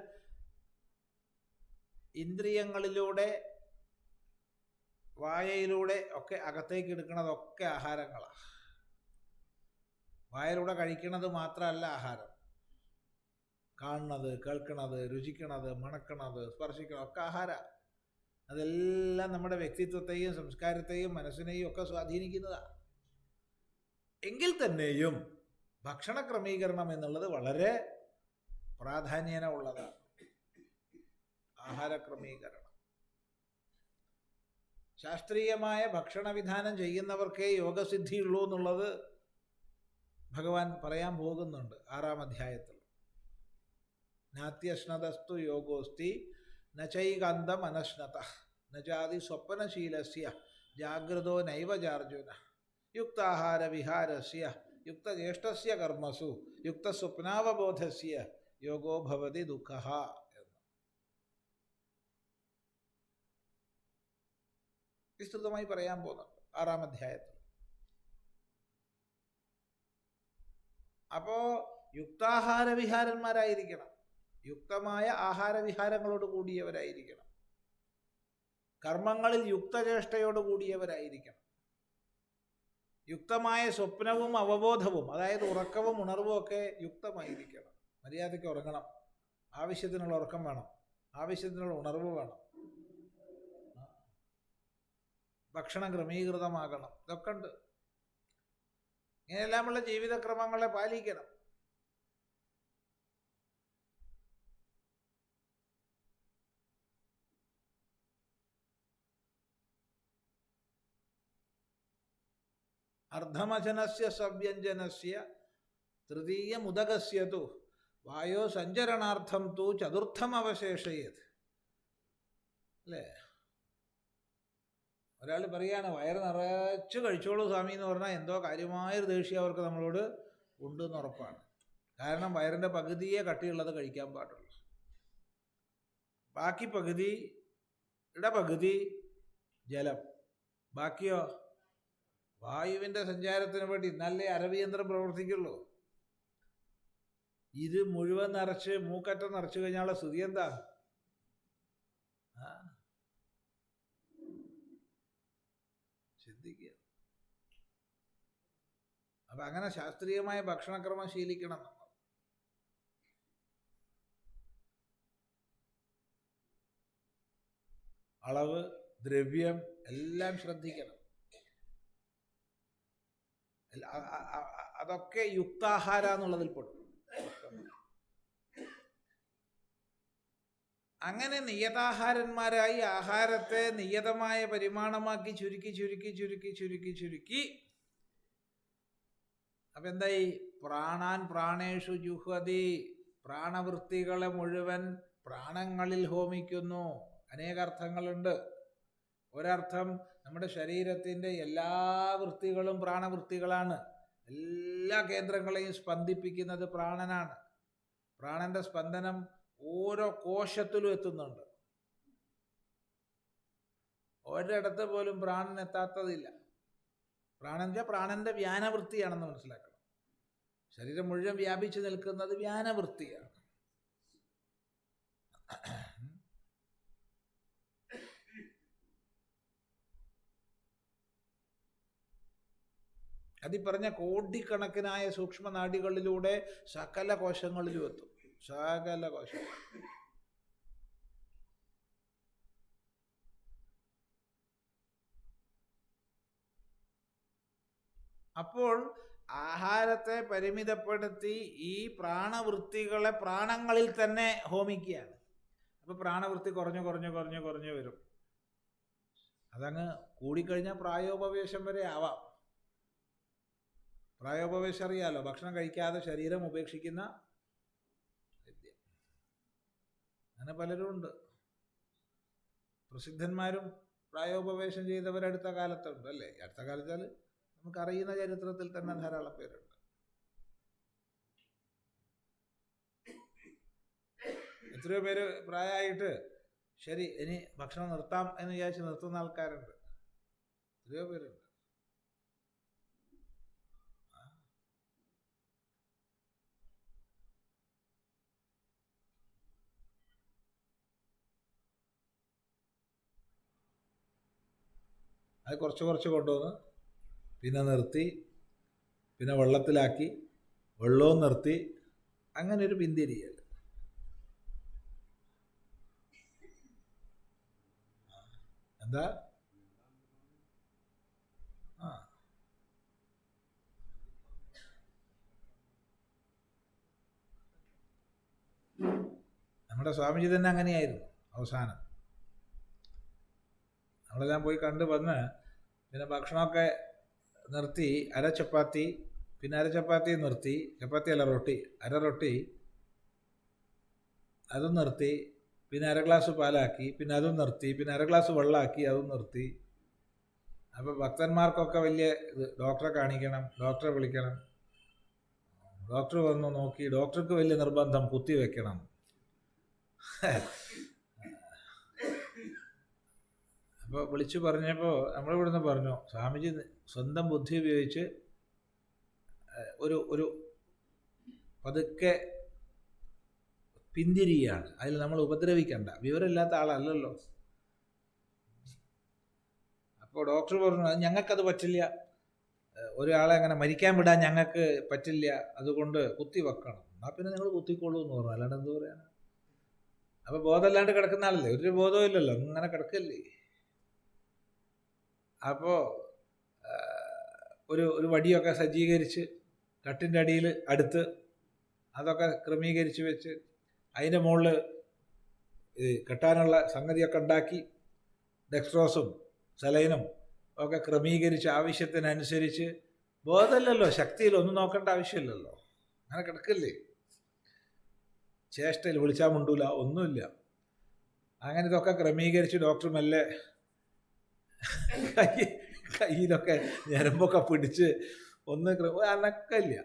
ഇന്ദ്രിയങ്ങളിലൂടെ വായയിലൂടെ ഒക്കെ അകത്തേക്ക് എടുക്കുന്നതൊക്കെ ആഹാരങ്ങളാണ്. വായയിലൂടെ കഴിക്കുന്നത് മാത്രമല്ല ആഹാരം. കാണുന്നത്, കേൾക്കണത്, രുചിക്കണത്, മണക്കണത്, സ്പർശിക്കണത് ഒക്കെ ആഹാര. അതെല്ലാം നമ്മുടെ വ്യക്തിത്വത്തെയും സംസ്കാരത്തെയും മനസ്സിനെയും ഒക്കെ സ്വാധീനിക്കുന്നതാണ്. എങ്കിൽ തന്നെയും ഭക്ഷണ ക്രമീകരണം എന്നുള്ളത് വളരെ പ്രാധാന്യേന ഉള്ളതാണ്. ആഹാര ക്രമീകരണം ശാസ്ത്രീയമായ ഭക്ഷണവിധാനം ചെയ്യുന്നവർക്കേ യോഗസിദ്ധിയുള്ളൂ എന്നുള്ളത് ഭഗവാൻ പറയാൻ പോകുന്നുണ്ട് 6-ാം അധ്യായത്തിൽ. നാത്യശ്നതസ്തു യോഗോസ്തി നചൈകാന്തം അനശ്നതഃ നചാതി സ്വപ്നശീലസ്യ ജാഗ്രതോ നൈവ ചാർജുന യുക്താഹാര വിഹാരസ്യ യുക്തചേഷ്ടസ്യ കർമ്മസു യുക്തസ്വപ്നാവബോധസ്യ യോഗോ ഭവതി ദുഃഖഃ എന്ന് വിസ്തൃതമായി പറയാൻ പോകുന്നുണ്ട് 6-ാം അധ്യായത്തിൽ. അപ്പോ യുക്താഹാരവിഹാരന്മാരായിരിക്കണം, യുക്തമായ ആഹാരവിഹാരങ്ങളോട് കൂടിയവരായിരിക്കണം, കർമ്മങ്ങളിൽ യുക്തചേഷ്ടയോട് കൂടിയവരായിരിക്കണം, യുക്തമായ സ്വപ്നവും അവബോധവും, അതായത് ഉറക്കവും ഉണർവും ഒക്കെ യുക്തമായിരിക്കണം. മര്യാദയ്ക്ക് ഉറങ്ങണം, ആവശ്യത്തിനുള്ള ഉറക്കം വേണം, ആവശ്യത്തിനുള്ള ഉണർവ് വേണം, ഭക്ഷണം ക്രമീകൃതമാകണം, ഇതൊക്കെ ഉണ്ട്. ഇങ്ങനെയെല്ലാമുള്ള ജീവിതക്രമങ്ങളെ പാലിക്കണം. അർദ്ധമചനസ്യ സവ്യഞ്ജനസ്യ തൃതീയമുദകസ്യ തു വായോ സഞ്ചരണാർത്ഥം തു ചതുർത്ഥം അവശേഷയത്. അല്ലേ? ഒരാൾ പറയാണ് വയറ് നിറച്ച് കഴിച്ചോളൂ സ്വാമി എന്ന് പറഞ്ഞാൽ എന്തോ കാര്യമായൊരു ദേഷ്യം അവർക്ക് നമ്മളോട് ഉണ്ടെന്ന് ഉറപ്പാണ്. കാരണം വയറിൻ്റെ പകുതിയെ കട്ടിയുള്ളത് കഴിക്കാൻ പാടുള്ളൂ, ബാക്കി പകുതി ഇടപകുതി ജലം, ബാക്കിയോ വായുവിൻ്റെ സഞ്ചാരത്തിന് വേണ്ടി. നല്ല അരവിയന്ത്രം പ്രവർത്തിക്കുള്ളൂ. ഇത് മുഴുവൻ നിറച്ച് മൂക്കറ്റം നിറച്ചു കഴിഞ്ഞാലുള്ള സ്ഥിതി എന്താ? ചിന്തിക്കുക. അപ്പം അങ്ങനെ ശാസ്ത്രീയമായ ഭക്ഷണക്രമം ശീലിക്കണം നമ്മൾ. അളവ്, ദ്രവ്യം എല്ലാം ശ്രദ്ധിക്കണം. അതൊക്കെ യുക്താഹാര എന്നുള്ളതിൽ പെടും. അങ്ങനെ നിയതാഹാരന്മാരായി ആഹാരത്തെ നിയതമായ പരിമാണമാക്കി ചുരുക്കി ചുരുക്കി ചുരുക്കി ചുരുക്കി ചുരുക്കി അപ്പം എന്തായി? പ്രാണാൻ പ്രാണേഷു ജുഹ്വതി, പ്രാണവൃത്തികളെ മുഴുവൻ പ്രാണങ്ങളിൽ ഹോമിക്കുന്നു. അനേക അർത്ഥങ്ങളുണ്ട്. ഒരർത്ഥം നമ്മുടെ ശരീരത്തിൻ്റെ എല്ലാ വൃത്തികളും പ്രാണവൃത്തികളാണ്. എല്ലാ കേന്ദ്രങ്ങളെയും സ്പന്ദിപ്പിക്കുന്നത് പ്രാണനാണ്. പ്രാണന്റെ സ്പന്ദനം ഓരോ കോശത്തിലും എത്തുന്നുണ്ട്. ഒരിടത്ത് പോലും പ്രാണൻ എത്താത്തതില്ല. പ്രാണന്റെ വ്യാനവൃത്തിയാണെന്ന് മനസ്സിലാക്കണം. ശരീരം മുഴുവൻ വ്യാപിച്ചു നിൽക്കുന്നത് വ്യാനവൃത്തിയാണ്. അതിൽ പറഞ്ഞ കോടിക്കണക്കിനായ സൂക്ഷ്മനാഡികളിലൂടെ സകല കോശങ്ങളിലും എത്തും. സകല കോശങ്ങൾ. അപ്പോൾ ആഹാരത്തെ പരിമിതപ്പെടുത്തി ഈ പ്രാണവൃത്തികളെ പ്രാണങ്ങളിൽ തന്നെ ഹോമിക്കുകയാണ്. അപ്പോൾ പ്രാണവൃത്തി കുറഞ്ഞു വരും. അതങ്ങ് കൂടിക്കഴിഞ്ഞാൽ പ്രായോപവേശം വരെ ആവാം. പ്രായോപവേശം അറിയാലോ, ഭക്ഷണം കഴിക്കാതെ ശരീരം ഉപേക്ഷിക്കുന്ന വിദ്യ. അങ്ങനെ പലരും ഉണ്ട്. പ്രസിദ്ധന്മാരും പ്രായോപവേശം ചെയ്തവരടുത്ത കാലത്തുണ്ട് അല്ലേ? അടുത്ത കാലത്താൽ നമുക്കറിയുന്ന ചരിത്രത്തിൽ തന്നെ ധാരാളം പേരുണ്ട്. എത്രയോ പേര് പ്രായമായിട്ട് ശരി ഇനി ഭക്ഷണം നിർത്താം എന്ന് വിചാരിച്ച് നിർത്തുന്ന ആൾക്കാരുണ്ട്. എത്രയോ പേരുണ്ട്. അത് കുറച്ച് കൊണ്ടുവന്ന് പിന്നെ നിർത്തി, പിന്നെ വെള്ളത്തിലാക്കി, വെള്ളവും നിർത്തി, അങ്ങനെ ഒരു പിന്തിരിയൽ. എന്താ നമ്മുടെ സ്വാമിജി തന്നെ അങ്ങനെയായിരുന്നു. അവസാനം നമ്മളെല്ലാം പോയി കണ്ട് വന്ന് പിന്നെ ഭക്ഷണമൊക്കെ നിർത്തി, അര ചപ്പാത്തി, പിന്നെ അര ചപ്പാത്തി നിർത്തി, ചപ്പാത്തി അല്ല റൊട്ടി, അര റൊട്ടി അതും നിർത്തി, പിന്നെ അര ഗ്ലാസ് പാലാക്കി, പിന്നെ അതും നിർത്തി, പിന്നെ അര ഗ്ലാസ് വെള്ളമാക്കി, അതും നിർത്തി. അപ്പോൾ ഭക്തന്മാർക്കൊക്കെ വലിയ ഇത്, ഡോക്ടറെ കാണിക്കണം, ഡോക്ടറെ വിളിക്കണം. ഡോക്ടർ വന്നു നോക്കി, ഡോക്ടർക്ക് വലിയ നിർബന്ധം കുത്തി വെക്കണം. അപ്പോൾ വിളിച്ചു പറഞ്ഞപ്പോൾ നമ്മളിവിടുന്ന് പറഞ്ഞു, സ്വാമിജി സ്വന്തം ബുദ്ധി ഉപയോഗിച്ച് ഒരു പതുക്കെ പിന്തിരിയാണ്. അതിൽ നമ്മൾ ഉപദ്രവിക്കണ്ട, വിവരമില്ലാത്ത ആളല്ലല്ലോ. അപ്പോൾ ഡോക്ടർ പറഞ്ഞു ഞങ്ങൾക്കത് പറ്റില്ല, ഒരാളെ അങ്ങനെ മരിക്കാൻ വിടാൻ ഞങ്ങൾക്ക് പറ്റില്ല, അതുകൊണ്ട് കുത്തി വെക്കണം. എന്നാൽ പിന്നെ നിങ്ങൾ കുത്തിക്കോളൂ എന്ന് പറഞ്ഞു. അല്ലാണ്ട് എന്ത് പറയാനാ? അപ്പോൾ ബോധമല്ലാണ്ട് കിടക്കുന്ന ആളല്ലേ, ഒരു ബോധവും ഇല്ലല്ലോ, അങ്ങനെ കിടക്കല്ലേ. അപ്പോൾ ഒരു വടിയൊക്കെ സജ്ജീകരിച്ച് കട്ടിൻ്റെ അടിയിൽ അടുത്ത് അതൊക്കെ ക്രമീകരിച്ച് വെച്ച് അതിൻ്റെ മുകളിൽ കെട്ടാനുള്ള സംഗതിയൊക്കെ ഉണ്ടാക്കി ഡെക്സ്ട്രോസും സലൈനും ഒക്കെ ക്രമീകരിച്ച് ആവശ്യത്തിനനുസരിച്ച്, ബോധമില്ലല്ലോ, ശക്തിയിലൊന്നും നോക്കേണ്ട ആവശ്യമില്ലല്ലോ, അങ്ങനെ കിടക്കല്ലേ. ചേഷ്ടയിൽ വിളിച്ചാൽ മുണ്ടൂല, ഒന്നുമില്ല. അങ്ങനെ ഇതൊക്കെ ക്രമീകരിച്ച് ഡോക്ടർ മെല്ലെ കയ്യിലൊക്കെ ഞരമ്പൊക്കെ പിടിച്ച് ഒന്ന് അനക്കല്ല,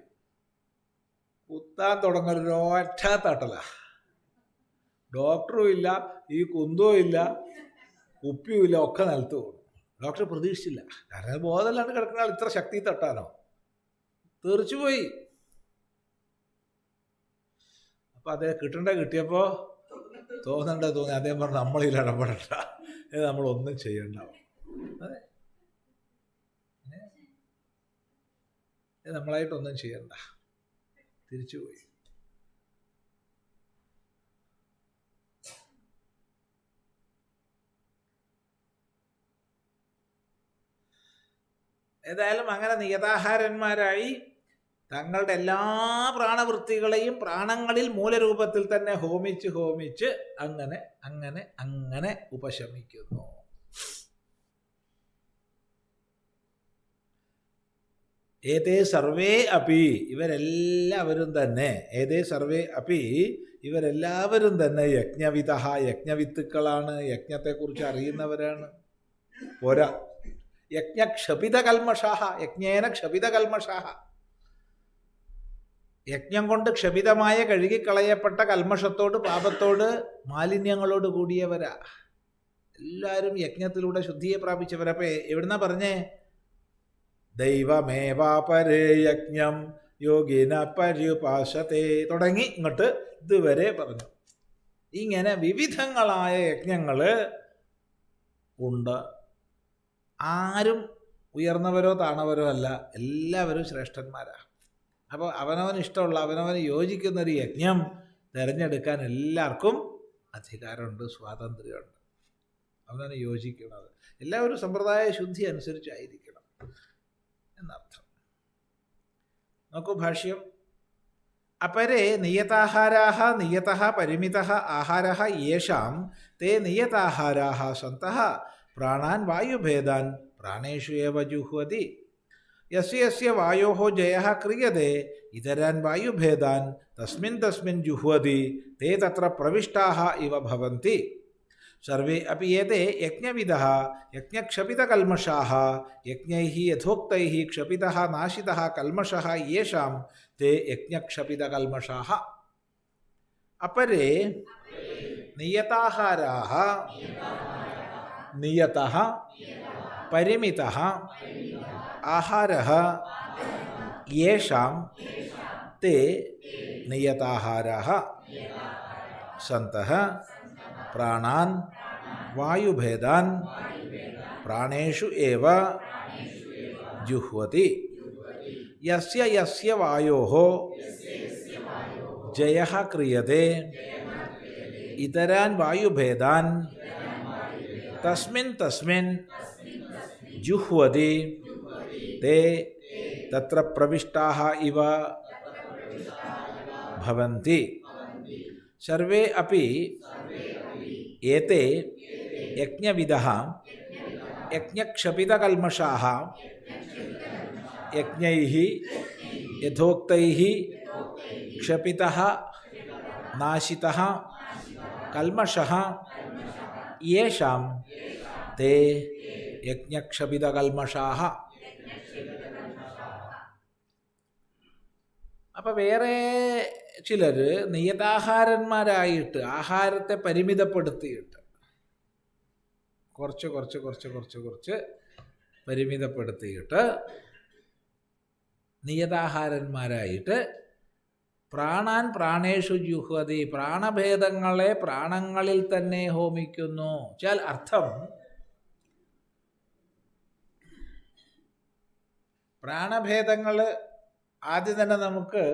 കുത്താൻ തുടങ്ങൊരൊറ്റ തട്ടല. ഡോക്ടറും ഇല്ല, ഈ കുന്തവും ഇല്ല, കുപ്പിയും ഇല്ല, ഒക്കെ നിലത്ത് പോകും. ഡോക്ടർ പ്രതീക്ഷിച്ചില്ല, കാരണം ബോധമല്ലാണ്ട് കിടക്കുന്ന ആൾ ഇത്ര ശക്തി തട്ടാനോ, തെറിച്ചുപോയി. അപ്പം അതേ കിട്ടിയപ്പോൾ തോന്നി അദ്ദേഹം പറഞ്ഞു നമ്മളിൽ ഇടപെടണ്ട, നമ്മളൊന്നും ചെയ്യണ്ട. അതെ, നമ്മളായിട്ടൊന്നും ചെയ്യണ്ട, തിരിച്ചുപോയി. ഏതായാലും അങ്ങനെ നിയതാഹാരന്മാരായി തങ്ങളുടെ എല്ലാ പ്രാണവൃത്തികളെയും പ്രാണങ്ങളിൽ മൂലരൂപത്തിൽ തന്നെ ഹോമിച്ച് അങ്ങനെ ഉപശമിക്കുന്നു. ഏതേ സർവേ അപി, ഇവരെല്ലാവരും തന്നെ, ഏതേ സർവേ അപി, ഇവരെല്ലാവരും തന്നെ യജ്ഞവിദഃ, യജ്ഞവിത്തുക്കളാണ്, യജ്ഞത്തെക്കുറിച്ച് അറിയുന്നവരാണ്. പോരാ. യജ്ഞക്ഷപിതകൽമഷാഹ, യജ്ഞേന ക്ഷപിതകൽമഷാഹ. യജ്ഞം കൊണ്ട് ക്ഷപിതമായ കഴുകിക്കളയപ്പെട്ട കൽമഷത്തോട്, പാപത്തോട്, മാലിന്യങ്ങളോട് കൂടിയവരാ എല്ലാവരും. യജ്ഞത്തിലൂടെ ശുദ്ധിയെ പ്രാപിച്ചവരപ്പോ എവിടുന്നാ പറഞ്ഞേ? ദൈവമേവാപരേ യജ്ഞം യോഗിന പര്യുപാസത്തെ തുടങ്ങി ഇങ്ങോട്ട് ഇതുവരെ പറഞ്ഞു. ഇങ്ങനെ വിവിധങ്ങളായ യജ്ഞങ്ങൾ ഉണ്ട്. ആരും ഉയർന്നവരോ താണവരോ അല്ല, എല്ലാവരും ശ്രേഷ്ഠന്മാരാ. അപ്പോൾ അവനവന് ഇഷ്ടമുള്ള, അവനവന് യോജിക്കുന്നൊരു യജ്ഞം തിരഞ്ഞെടുക്കാൻ എല്ലാവർക്കും അധികാരമുണ്ട്, സ്വാതന്ത്ര്യമുണ്ട്. അവനവന് യോജിക്കുന്നത് എല്ലാവരും സമ്പ്രദായ ശുദ്ധി അനുസരിച്ചായിരിക്കണം എന്നർത്ഥം. നോക്കൂ ഭാഷ്യം. അപരേ നിയതാഹാരാः നിയതഃ പരിമിതः ആഹാരः യേഷാം തേ നിയതാഹാരാः സന്തः പ്രാണാൻ വായുഭേദാൻ പ്രാണേഷു ഏവ ജുഹ്വതി. യസ്യ യസ്യ വായോः ജയः ക്രിയതേ ഇതരാൻ വായുഭേദാൻ തസ്മിൻ തസ്മിൻ ജുഹ്വതി തേ തത്ര പ്രവിഷ്ടാः ഇവ ഭവന്തി. സർവേ അപി ഏതേ യജ്ഞവിദഃ യജ്ഞക്ഷപിതകൽമഷാः യജ്ഞൈഃ യഥോക്തൈഃ ക്ഷപിതः നാശിതः കൽമഷः യേഷാം തേ യജ്ഞക്ഷപിതകൽമഷാः. അപരേ നിയതാഹാരാः നിയതഃ പരിമിതः ആഹാരः യേഷാം തേ നിയതാഹാരാः സന്തഃ പ്രാണാൻ വായുഭേദാൻ പ്രാണേഷു ഏവ ജുഹ്വതി. യസ്യ യസ്യ വായോഃ ജയഃ ക്രിയതേ ഇതരാൻ വായുഭേദാൻ തസ്മിൻ തസ്മിൻ ജുഹ്വതി തേ തത്ര പ്രവിഷ്ടാഃ ഇവ ഭവന്തി. സർവേ അപി ഏതേ യജ്ഞവിദഃ യജ്ഞക്ഷപിതകൽമഷാः യജ്ഞൈഃ യഥോക്തൈഃ ക്ഷപിതः നാശിതः കൽമഷः യേഷാം തേ യജ്ഞക്ഷപിതകൽമഷാः. അപ്പം വേറെ ചിലർ നിയതാഹാരന്മാരായിട്ട് ആഹാരത്തെ പരിമിതപ്പെടുത്തിയിട്ട് കുറച്ച് കുറച്ച് കുറച്ച് കുറച്ച് കുറച്ച് പരിമിതപ്പെടുത്തിയിട്ട് നിയതാഹാരന്മാരായിട്ട് പ്രാണാൻ പ്രാണേഷു ജുഹ്വതി, പ്രാണഭേദങ്ങളെ പ്രാണങ്ങളിൽ തന്നെ ഹോമിക്കുന്നു. വെച്ചാൽ അർത്ഥം പ്രാണഭേദങ്ങൾ ആദ്യം തന്നെ നമുക്ക്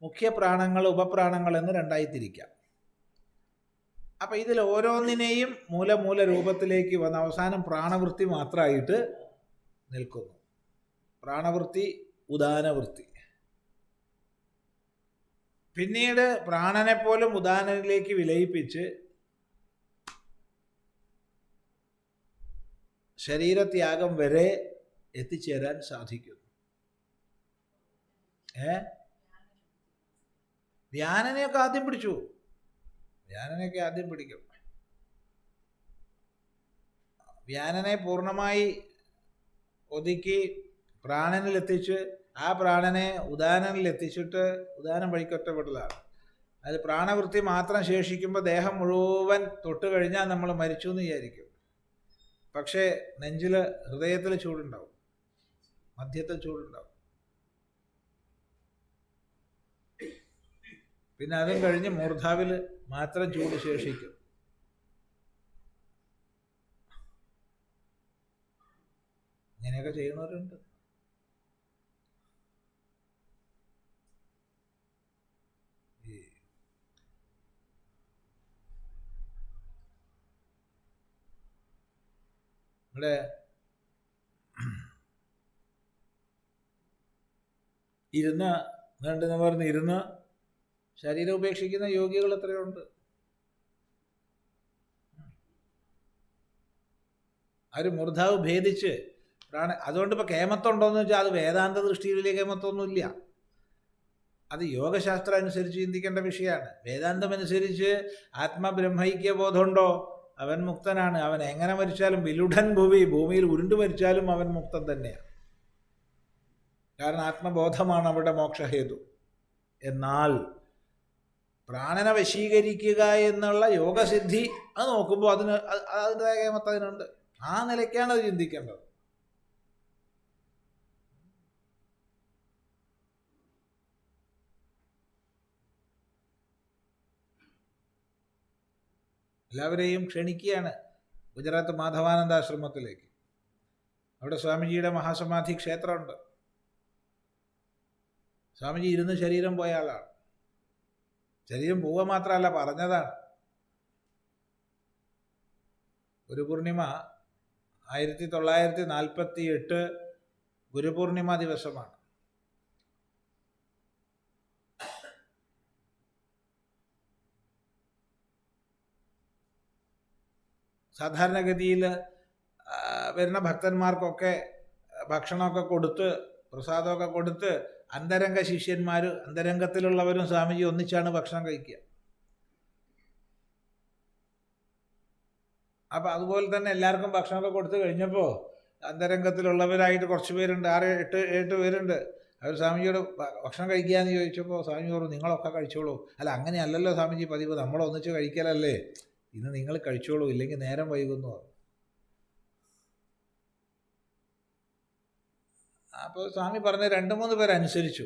മുഖ്യപ്രാണങ്ങൾ ഉപപ്രാണങ്ങൾ എന്ന് രണ്ടായി തിരിക്കാം. അപ്പം ഇതിൽ ഓരോന്നിനെയും മൂലമൂല രൂപത്തിലേക്ക് വന്ന് അവസാനം പ്രാണവൃത്തി മാത്രമായിട്ട് നിൽക്കുന്നു. പ്രാണവൃത്തി, ഉദാനവൃത്തി. പിന്നീട് പ്രാണനെപ്പോലും ഉദാനനിലേക്ക് വിലയിപ്പിച്ച് ശരീരത്യാഗം വരെ എത്തിച്ചേരാൻ സാധിക്കുന്നു. വ്യാനനെയൊക്കെ ആദ്യം പിടിച്ചു, വ്യാനനെയൊക്കെ ആദ്യം പിടിക്കും. വ്യാനനെ പൂർണ്ണമായി ഒതുക്കി പ്രാണനിലെത്തിച്ച് ആ പ്രാണനെ ഉദാനനിൽ എത്തിച്ചിട്ട് ഉദാനം വഴിക്കൊറ്റപ്പെടലാണ്. അത് പ്രാണവൃത്തി മാത്രം ശേഷിക്കുമ്പോൾ ദേഹം മുഴുവൻ തൊട്ട് കഴിഞ്ഞാൽ നമ്മൾ മരിച്ചു എന്ന് വിചാരിക്കും. പക്ഷേ നെഞ്ചിൽ, ഹൃദയത്തിൽ ചൂടുണ്ടാവും, മധ്യത്തിൽ ചൂടുണ്ടാവും. പിന്നെ അതും കഴിഞ്ഞ് മൂർധാവിൽ മാത്രം ചൂട് ശേഷിക്കും. ഇങ്ങനെയൊക്കെ ചെയ്യുന്നവരുണ്ട്. ഇവിടെ ഇരുന്ന് നീണ്ടു നിവർന്ന് ഇരുന്ന് ശരീരം ഉപേക്ഷിക്കുന്ന യോഗികൾ എത്രയുണ്ട്. അവർ മൂർധാവ് ഭേദിച്ച് അതുകൊണ്ട് ഇപ്പോൾ കേമത്വം ഉണ്ടോയെന്ന് വെച്ചാൽ അത് വേദാന്ത ദൃഷ്ടിയിൽ വലിയ കേമത്വമൊന്നുമില്ല. അത് യോഗശാസ്ത്രം അനുസരിച്ച് ചിന്തിക്കേണ്ട വിഷയമാണ്. വേദാന്തം അനുസരിച്ച് ആത്മബ്രഹ്മൈക്യ ബോധമുണ്ടോ? അവൻ മുക്തനാണ്. അവൻ എങ്ങനെ മരിച്ചാലും വിലുഢൻ ഭൂമി, ഭൂമിയിൽ ഉരുണ്ടു മരിച്ചാലും അവൻ മുക്തൻ തന്നെയാണ്. കാരണം ആത്മബോധമാണ് അവിടെ മോക്ഷഹേതു. എന്നാൽ പ്രാണനെ വശീകരിക്കുക എന്നുള്ള യോഗസിദ്ധി അത് നോക്കുമ്പോൾ അതിൻ്റെതായ കേമത്ത് അതിനുണ്ട്. ആ നിലയ്ക്കാണ് അത് ചിന്തിക്കേണ്ടത്. എല്ലാവരെയും ക്ഷണിക്കുകയാണ് ഗുജറാത്ത് മാധവാനന്ദാശ്രമത്തിലേക്ക്. അവിടെ സ്വാമിജിയുടെ മഹാസമാധി ക്ഷേത്രമുണ്ട്. സ്വാമിജി ഇരുന്ന് ശരീരം പോയ ആളാണ്. ശരീരം പോവുക മാത്രമല്ല, പറഞ്ഞതാണ്. ഗുരുപൂർണിമ 1948 ഗുരുപൂർണിമ ദിവസമാണ്. സാധാരണഗതിയിൽ വരുന്ന ഭക്തന്മാർക്കൊക്കെ ഭക്ഷണമൊക്കെ കൊടുത്ത് പ്രസാദമൊക്കെ കൊടുത്ത് അന്തരംഗ ശിഷ്യന്മാർ, അന്തരംഗത്തിലുള്ളവരും സ്വാമിജി ഒന്നിച്ചാണ് ഭക്ഷണം കഴിക്കുക. അപ്പം അതുപോലെ തന്നെ എല്ലാവർക്കും ഭക്ഷണമൊക്കെ കൊടുത്ത് കഴിഞ്ഞപ്പോൾ അന്തരംഗത്തിലുള്ളവരായിട്ട് കുറച്ച് പേരുണ്ട്, 6-8 പേരുണ്ട്. അവർ സ്വാമിജിയോട് ഭക്ഷണം കഴിക്കുക എന്ന് ചോദിച്ചപ്പോൾ സ്വാമി പറഞ്ഞു, നിങ്ങളൊക്കെ കഴിച്ചോളൂ. അല്ല, അങ്ങനെയല്ലല്ലോ സ്വാമിജി പതിവ്, നമ്മളൊന്നിച്ച് കഴിക്കലല്ലേ, ഇന്ന് നിങ്ങൾ കഴിച്ചോളൂ, ഇല്ലെങ്കിൽ നേരം വൈകുന്നു. അപ്പോൾ സ്വാമി പറഞ്ഞ 2-3 പേരനുസരിച്ചു,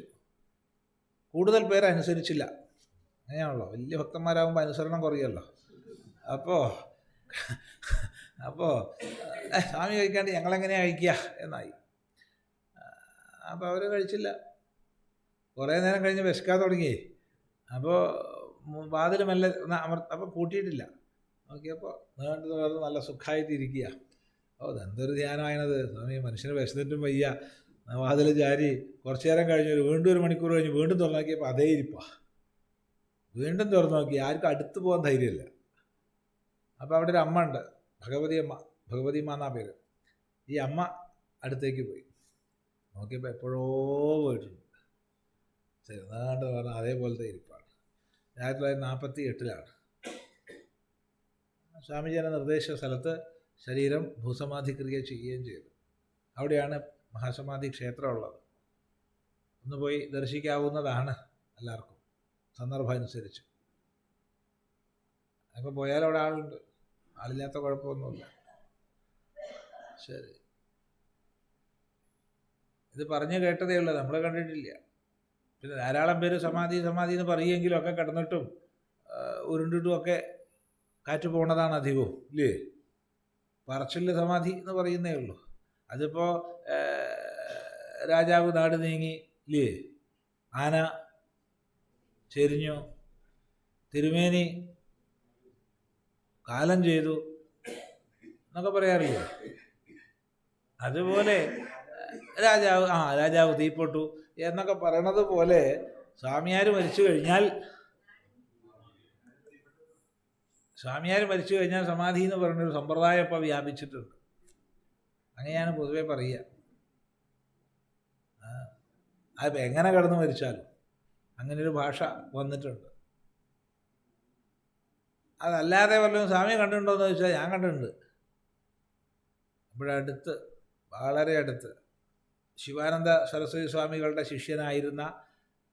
കൂടുതൽ പേരനുസരിച്ചില്ല. അങ്ങനെയാണല്ലോ, വലിയ ഭക്തന്മാരാകുമ്പോൾ അനുസരണം കുറയല്ലോ. അപ്പോൾ സ്വാമി കഴിക്കാണ്ട് ഞങ്ങളെങ്ങനെയാണ് കഴിക്കുക എന്നായി. അപ്പോൾ അവർ കഴിച്ചില്ല. കുറേ നേരം കഴിഞ്ഞ് വിശക്കാൻ തുടങ്ങി. അപ്പോൾ വാതിൽ മെല്ലെ അപ്പോൾ പൂട്ടിയിട്ടില്ല. നോക്കിയപ്പോൾ നീണ്ടു നല്ല സുഖമായിട്ടിരിക്കുക. എന്തൊരു ധ്യാനമായത് സ്വാമി, മനുഷ്യന് വിശന്നിട്ടും വയ്യ. വാതിൽ ചാരി കുറച്ചു നേരം കഴിഞ്ഞ് വീണ്ടും 1 മണിക്കൂർ കഴിഞ്ഞ് വീണ്ടും തുറന്നു നോക്കിയപ്പോൾ അതേ ഇരിപ്പാ. വീണ്ടും തുറന്നു നോക്കി, ആർക്കും അടുത്ത് പോകാൻ ധൈര്യമില്ല. അപ്പോൾ അവിടെ ഒരു അമ്മ ഉണ്ട്, ഭഗവതി അമ്മ എന്നാ പേര്. ഈ അമ്മ അടുത്തേക്ക് പോയി നോക്കിയപ്പോൾ എപ്പോഴോ പോയിട്ടുണ്ട്. ശരി, എന്നാണ്ട് പറഞ്ഞാൽ അതേപോലത്തെ ഇരിപ്പാണ്. 1948 സ്വാമിജിയുടെ നിർദ്ദേശ സ്ഥലത്ത് ശരീരം ഭൂസമാധി ക്രിയ ചെയ്യുകയും ചെയ്തു. അവിടെയാണ് മഹാസമാധി ക്ഷേത്രമുള്ളത്. ഒന്ന് പോയി ദർശിക്കാവുന്നതാണ് എല്ലാവർക്കും, സന്ദർഭം അനുസരിച്ച്. അപ്പോൾ പോയാൽ അവിടെ ആളുണ്ട്, ആളില്ലാത്ത കുഴപ്പമൊന്നുമില്ല. ശരി, ഇത് പറഞ്ഞു കേട്ടതേ ഉള്ളൂ, നമ്മൾ കണ്ടിട്ടില്ല. പിന്നെ ധാരാളം പേര് സമാധി എന്ന് പറയുമെങ്കിലും ഒക്കെ കിടന്നിട്ടും ഉരുണ്ടിട്ടും ഒക്കെ കാറ്റ് പോണതാണ് അധികവും, ഇല്ലേ? പറച്ചില് സമാധി എന്ന് പറയുന്നേ ഉള്ളൂ. അതിപ്പോൾ രാജാവ് നാട് നീങ്ങി, ഇല്ലേ? ആന ചെരിഞ്ഞു, തിരുമേനി കാലം ചെയ്തു എന്നൊക്കെ പറയാറില്ലേ? അതുപോലെ രാജാവ് തീപ്പെട്ടു എന്നൊക്കെ പറയണത് പോലെ സ്വാമിയാർ മരിച്ചു കഴിഞ്ഞാൽ സമാധി എന്ന് പറഞ്ഞൊരു സമ്പ്രദായം ഇപ്പോൾ വ്യാപിച്ചിട്ടുണ്ട്. അങ്ങനെയാണ് പൊതുവെ പറയുക. അതിപ്പോൾ എങ്ങനെ കിടന്ന് മരിച്ചാലും അങ്ങനെയൊരു ഭാഷ വന്നിട്ടുണ്ട്. അതല്ലാതെ വല്ലതും സ്വാമി കണ്ടിട്ടുണ്ടോ എന്ന് ചോദിച്ചാൽ ഞാൻ കണ്ടിട്ടുണ്ട്. ഇവിടെ അടുത്ത്, വളരെ അടുത്ത്, ശിവാനന്ദ സരസ്വതി സ്വാമികളുടെ ശിഷ്യനായിരുന്ന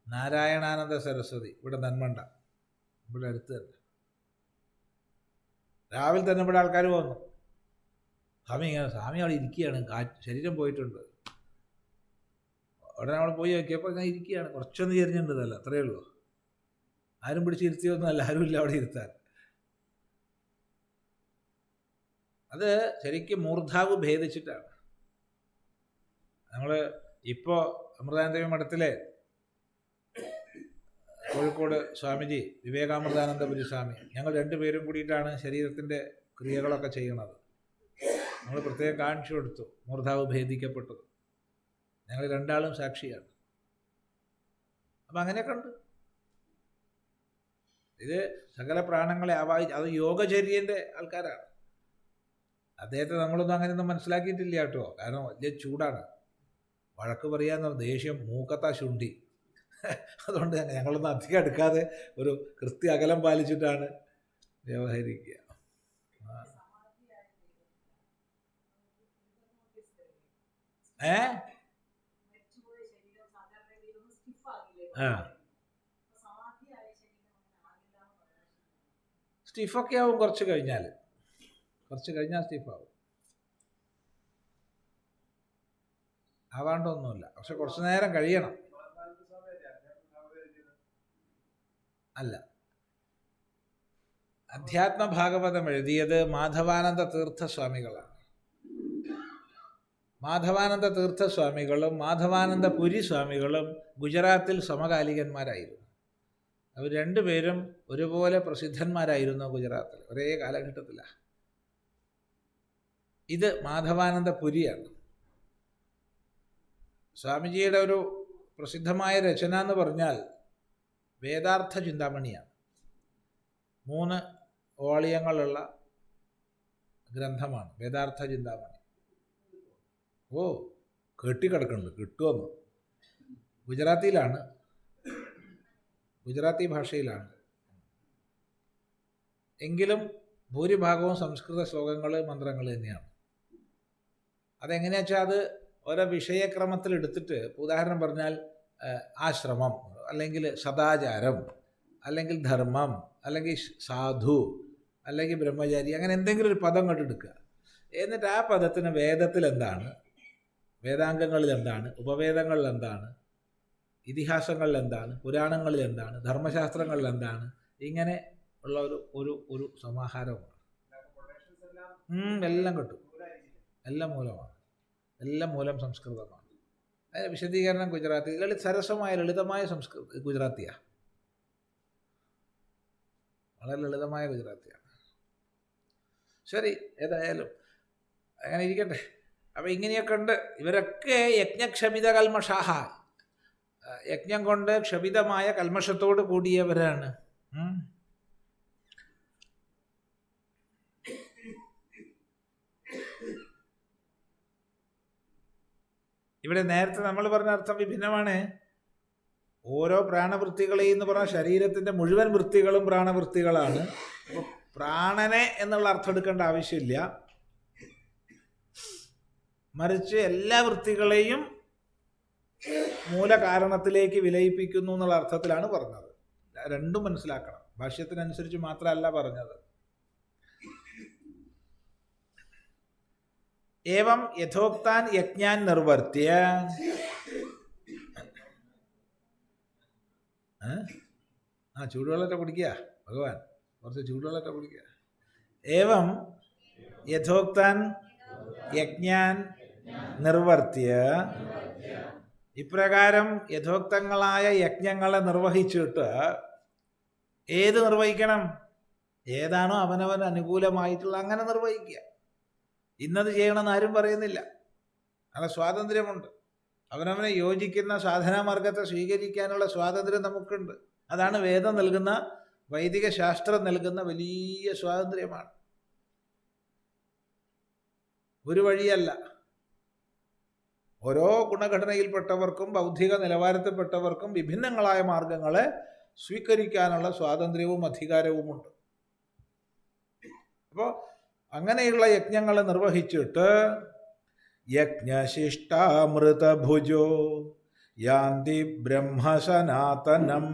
നാരായണാനന്ദ സരസ്വതി ഇവിടെ നന്മണ്ട, ഇവിടെ അടുത്ത് തന്നെ. രാവിലെ തന്നെ ഇവിടെ ആൾക്കാർ വന്നു, സ്വാമി അവിടെ ഇരിക്കുകയാണ്, ശരീരം പോയിട്ടുണ്ട്. ഉടനെ നമ്മൾ പോയി നോക്കിയപ്പോൾ ഇങ്ങനെ ഇരിക്കുകയാണ്, കുറച്ചൊന്ന് ചെരിഞ്ഞിട്ടുണ്ടല്ല, അത്രയേ ഉള്ളൂ. ആരും പിടിച്ചിരുത്തിയൊന്നുമല്ല, ആരുമില്ല അവിടെ ഇരുത്താൻ. അത് ശരിക്കും മൂർധാവ് ഭേദിച്ചിട്ടാണ്. നമ്മൾ ഇപ്പോൾ അമൃതാനന്ദമി മഠത്തിലെ കോഴിക്കോട് സ്വാമിജി വിവേകാമൃതാനന്ദപുരി സ്വാമി, ഞങ്ങൾ 2 പേരും കൂടിയിട്ടാണ് ശരീരത്തിൻ്റെ ക്രിയകളൊക്കെ ചെയ്യണത്. നമ്മൾ പ്രത്യേകം കാണിച്ചു കൊടുത്തു മൂർധാവ് ഭേദിക്കപ്പെട്ടത്. ഞങ്ങൾ 2 ആളും സാക്ഷിയാണ്. അപ്പം അങ്ങനെയൊക്കെ ഉണ്ട്. ഇത് സകല പ്രാണങ്ങളെ അത് യോഗചര്യൻ്റെ ആൾക്കാരാണ്. അദ്ദേഹത്തെ നമ്മളൊന്നും അങ്ങനെയൊന്നും മനസ്സിലാക്കിയിട്ടില്ല കേട്ടോ. കാരണം വലിയ ചൂടാണ്, വഴക്ക് പറയാന്ന് പറഞ്ഞ ദേഷ്യം മൂക്കത്താ ശുണ്ഠി. അതുകൊണ്ട് തന്നെ ഞങ്ങളൊന്നും അധികം എടുക്കാതെ ഒരു കൃത്യ അകലം പാലിച്ചിട്ടാണ് വ്യവഹരിക്കുക. ഏ ആ സ്റ്റിഫൊക്കെ ആവും കുറച്ച് കഴിഞ്ഞാൽ സ്റ്റിഫാവും. ആവാണ്ടൊന്നുമില്ല, പക്ഷെ കുറച്ചു നേരം കഴിയണം. അല്ല, അധ്യാത്മ ഭാഗവതം എഴുതിയത് മാധവാനന്ദ തീർത്ഥസ്വാമികളാണ്. മാധവാനന്ദ തീർത്ഥസ്വാമികളും മാധവാനന്ദ പുരി സ്വാമികളും ഗുജറാത്തിൽ സമകാലികന്മാരായിരുന്നു. അവർ രണ്ടുപേരും ഒരുപോലെ പ്രസിദ്ധന്മാരായിരുന്നു ഗുജറാത്തിൽ, ഒരേ കാലഘട്ടത്തിലാണ്. ഇത് മാധവാനന്ദ പുരിയാണ്. സ്വാമിജിയുടെ ഒരു പ്രസിദ്ധമായ രചന എന്ന് പറഞ്ഞാൽ വേദാർത്ഥ ചിന്താമണിയാണ്. 3 വോളിയങ്ങളുള്ള ഗ്രന്ഥമാണ് വേദാർത്ഥ ചിന്താമണി. ഓ, കെട്ടിക്കിടക്കുന്നുണ്ട്, കിട്ടുമെന്ന്. ഗുജറാത്തിയിലാണ്, ഗുജറാത്തി ഭാഷയിലാണ്. എങ്കിലും ഭൂരിഭാഗവും സംസ്കൃത ശ്ലോകങ്ങൾ, മന്ത്രങ്ങൾ തന്നെയാണ്. അതെങ്ങനെയാ വെച്ചാൽ അത് ഓരോ വിഷയക്രമത്തിൽ എടുത്തിട്ട്, ഉദാഹരണം പറഞ്ഞാൽ ആശ്രമം, അല്ലെങ്കിൽ സദാചാരം, അല്ലെങ്കിൽ ധർമ്മം, അല്ലെങ്കിൽ സാധു, അല്ലെങ്കിൽ ബ്രഹ്മചാരി, അങ്ങനെ എന്തെങ്കിലും ഒരു പദം കൊണ്ട് എടുക്കുക. എന്നിട്ട് ആ പദത്തിന് വേദത്തിൽ എന്താണ്, വേദാംഗങ്ങളിൽ എന്താണ്, ഉപവേദങ്ങളിൽ എന്താണ്, ഇതിഹാസങ്ങളിൽ എന്താണ്, പുരാണങ്ങളിൽ എന്താണ്, ധർമ്മശാസ്ത്രങ്ങളിൽ എന്താണ്, ഇങ്ങനെ ഉള്ള ഒരു സമാഹാരമാണ്. എല്ലാം കിട്ടും, എല്ലാം മൂലമാണ്, എല്ലാം മൂലം സംസ്കൃതമാണ്. അതിൻ്റെ വിശദീകരണം ഗുജറാത്തി, സരസമായ ലളിതമായ ഗുജറാത്തിയാണ്, വളരെ ലളിതമായ ഗുജറാത്തിയാണ്. ശരി, ഏതായാലും അങ്ങനെ ഇരിക്കട്ടെ. അപ്പം ഇങ്ങനെയൊക്കെ ഉണ്ട്. ഇവരൊക്കെ യജ്ഞക്ഷപിത കൽമഷാഹ, യജ്ഞം കൊണ്ട് ക്ഷപിതമായ കൽമഷത്തോട് കൂടിയവരാണ്. ഇവിടെ നേരത്തെ നമ്മൾ പറഞ്ഞ അർത്ഥം വിഭിന്നമാണ്. ഓരോ പ്രാണവൃത്തികളെയും എന്ന് പറഞ്ഞാൽ ശരീരത്തിൻ്റെ മുഴുവൻ വൃത്തികളും പ്രാണവൃത്തികളാണ്. പ്രാണനെ എന്നുള്ള അർത്ഥം എടുക്കേണ്ട ആവശ്യമില്ല, മറിച്ച് എല്ലാ വൃത്തികളെയും മൂലകാരണത്തിലേക്ക് വിലയിപ്പിക്കുന്നു എന്നുള്ള അർത്ഥത്തിലാണ് പറഞ്ഞത്. രണ്ടും മനസ്സിലാക്കണം, ഭാഷ്യത്തിനനുസരിച്ച് മാത്രമല്ല പറഞ്ഞത്. ഏവം യഥോക്താൻ യജ്ഞാൻ നിർവർത്തിയ, ചൂടുവെള്ളത്തെ കുടിക്കുക ഭഗവാൻ, കുറച്ച് ചൂടുവെള്ളത്തെ കുടിക്കുക. ഏവം യഥോക്താൻ യജ്ഞാൻ നിർവർത്തിയ, ഇപ്രകാരം യഥോക്തങ്ങളായ യജ്ഞങ്ങളെ നിർവഹിച്ചിട്ട്, ഏത് നിർവഹിക്കണം, ഏതാണോ അവനവന് അനുകൂലമായിട്ടുള്ള അങ്ങനെ നിർവഹിക്കുക. ഇന്നത് ചെയ്യണമെന്ന് ആരും പറയുന്നില്ല, അങ്ങനെ സ്വാതന്ത്ര്യമുണ്ട്. അവനവനെ യോജിക്കുന്ന സാധനാമാർഗത്തെ സ്വീകരിക്കാനുള്ള സ്വാതന്ത്ര്യം നമുക്കുണ്ട്. അതാണ് വേദം നൽകുന്ന, വൈദിക ശാസ്ത്രം നൽകുന്ന വലിയ സ്വാതന്ത്ര്യമാണ്. ഒരു വഴിയല്ല. ഓരോ ഗുണഘടനയിൽപ്പെട്ടവർക്കും ബൗദ്ധിക നിലവാരത്തിൽപ്പെട്ടവർക്കും വിഭിന്നങ്ങളായ മാർഗങ്ങളെ സ്വീകരിക്കാനുള്ള സ്വാതന്ത്ര്യവും അധികാരവുമുണ്ട്. അപ്പോൾ അങ്ങനെയുള്ള യജ്ഞങ്ങളെ നിർവഹിച്ചിട്ട് യജ്ഞശിഷ്ടാമൃതഭുജോ യാന്തി ബ്രഹ്മസനാതനം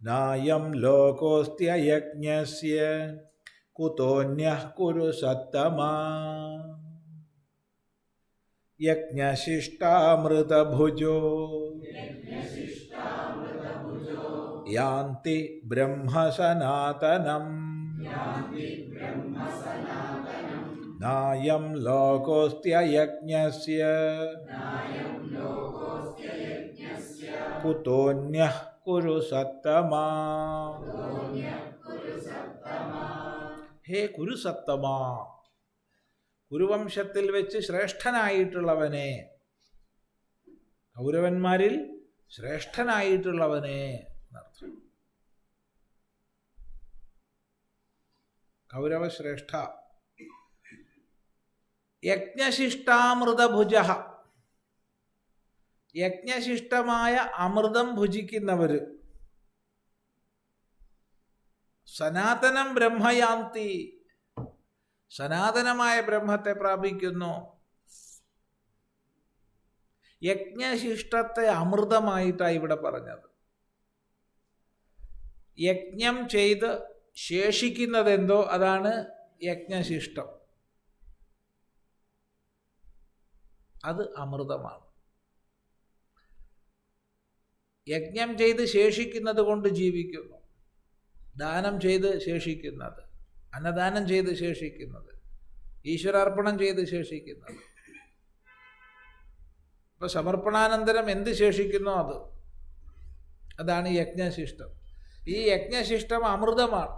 നായം ലോകോസ്ത്യയജ്ഞസ്യ കുതോന്യഃ കുരു സത്തമാ. യജ്ഞശിഷ്ടാമൃതഭുജോ യാന്തി ബ്രഹ്മസനാതനം നായം ലോകോസ്ത്യയജ്ഞസ്യ കുതോന്യഃ കുരു സത്തമാ. ഹേ കുരുസത്തമാ, കുരുവംശത്തിൽ വെച്ച് ശ്രേഷ്ഠനായിട്ടുള്ളവനെ, കൗരവന്മാരിൽ ശ്രേഷ്ഠനായിട്ടുള്ളവനെ എന്നർത്ഥം. കൗരവശ്രേഷ്ഠ. യജ്ഞശിഷ്ടാമൃതഭുജ, യജ്ഞശിഷ്ടമായ അമൃതം ഭുജിക്കുന്നവർ. സനാതനം ബ്രഹ്മയാന്തി, സനാതനമായ ബ്രഹ്മത്തെ പ്രാപിക്കുന്നു. യജ്ഞശിഷ്ടത്തെ അമൃതമായിട്ടാണ് ഇവിടെ പറഞ്ഞത്. യജ്ഞം ചെയ്ത് ശേഷിക്കുന്നതെന്തോ അതാണ് യജ്ഞശിഷ്ടം. അത് അമൃതമാണ്. യജ്ഞം ചെയ്ത് ശേഷിക്കുന്നത് കൊണ്ട് ജീവിക്കുന്നു, ദാനം ചെയ്ത് ശേഷിക്കുന്നത്, അന്നദാനം ചെയ്ത് ശേഷിക്കുന്നത്, ഈശ്വരാർപ്പണം ചെയ്ത് ശേഷിക്കുന്നത്. ഇപ്പൊ സമർപ്പണാനന്തരം എന്ത് ശേഷിക്കുന്നോ അതാണ് യജ്ഞശിഷ്ടം. ഈ യജ്ഞശിഷ്ടം അമൃതമാണ്.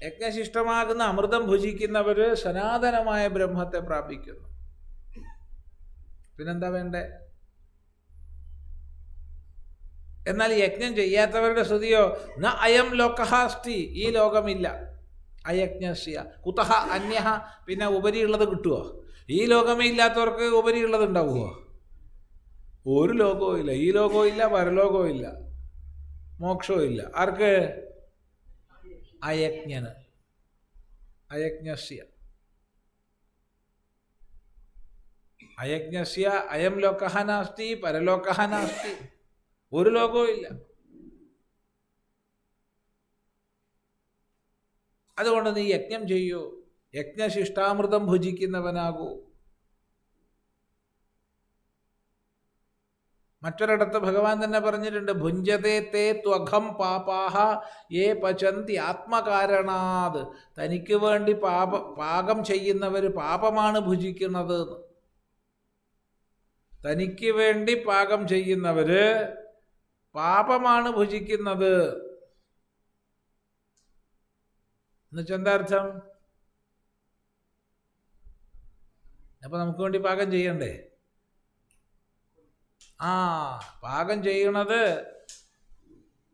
യജ്ഞശിഷ്ടമാകുന്ന അമൃതം ഭുജിക്കുന്നവർ സനാതനമായ ബ്രഹ്മത്തെ പ്രാപിക്കുന്നു. പിന്നെന്താ വേണ്ടേ? എന്നാൽ യജ്ഞം ചെയ്യാത്തവരുടെ സ്തുതിയോ ന അയം ലോകഹാസ്തി, ഈ ലോകമില്ല. അയജ്ഞസ്യ കുതഹ അന്യഹ, പിന്നെ ഉപരിയുള്ളത് കിട്ടുമോ? ഈ ലോകമേ ഇല്ലാത്തവർക്ക് ഉപരിയുള്ളത് ഉണ്ടാവുമോ? ഒരു ലോകവും ഇല്ല. ഈ ലോകവും ഇല്ല, പരലോകവും ഇല്ല, മോക്ഷവും ഇല്ല. ആർക്ക്? അയജ്ഞന്. അയജ്ഞസ്യ അയജ്ഞസ്യ അയം ലോകഃ നാസ്തി പരലോകഃ നാസ്തി. ഒരു ലോകവും ഇല്ല. അതുകൊണ്ട് നീ യജ്ഞം ചെയ്യൂ, യജ്ഞശിഷ്ടാമൃതം ഭുജിക്കുന്നവനാകൂ. മറ്റൊരിടത്ത് ഭഗവാൻ തന്നെ പറഞ്ഞിട്ടുണ്ട്, ഭുഞ്ചതേ തേ ത്വഘം പാപാഹ യേ പചന്തി ആത്മകാരണാത്. തനിക്ക് വേണ്ടി പാകം ചെയ്യുന്നവർ പാപമാണ് ഭുജിക്കുന്നത്. തനിക്ക് വേണ്ടി പാകം ചെയ്യുന്നവര് പാപമാണ് ഭുജിക്കുന്നത്. എന്നുവെച്ചാൽ എന്താ അർത്ഥം? അപ്പൊ നമുക്ക് വേണ്ടി പാകം ചെയ്യണ്ടേ? പാകം ചെയ്യണത്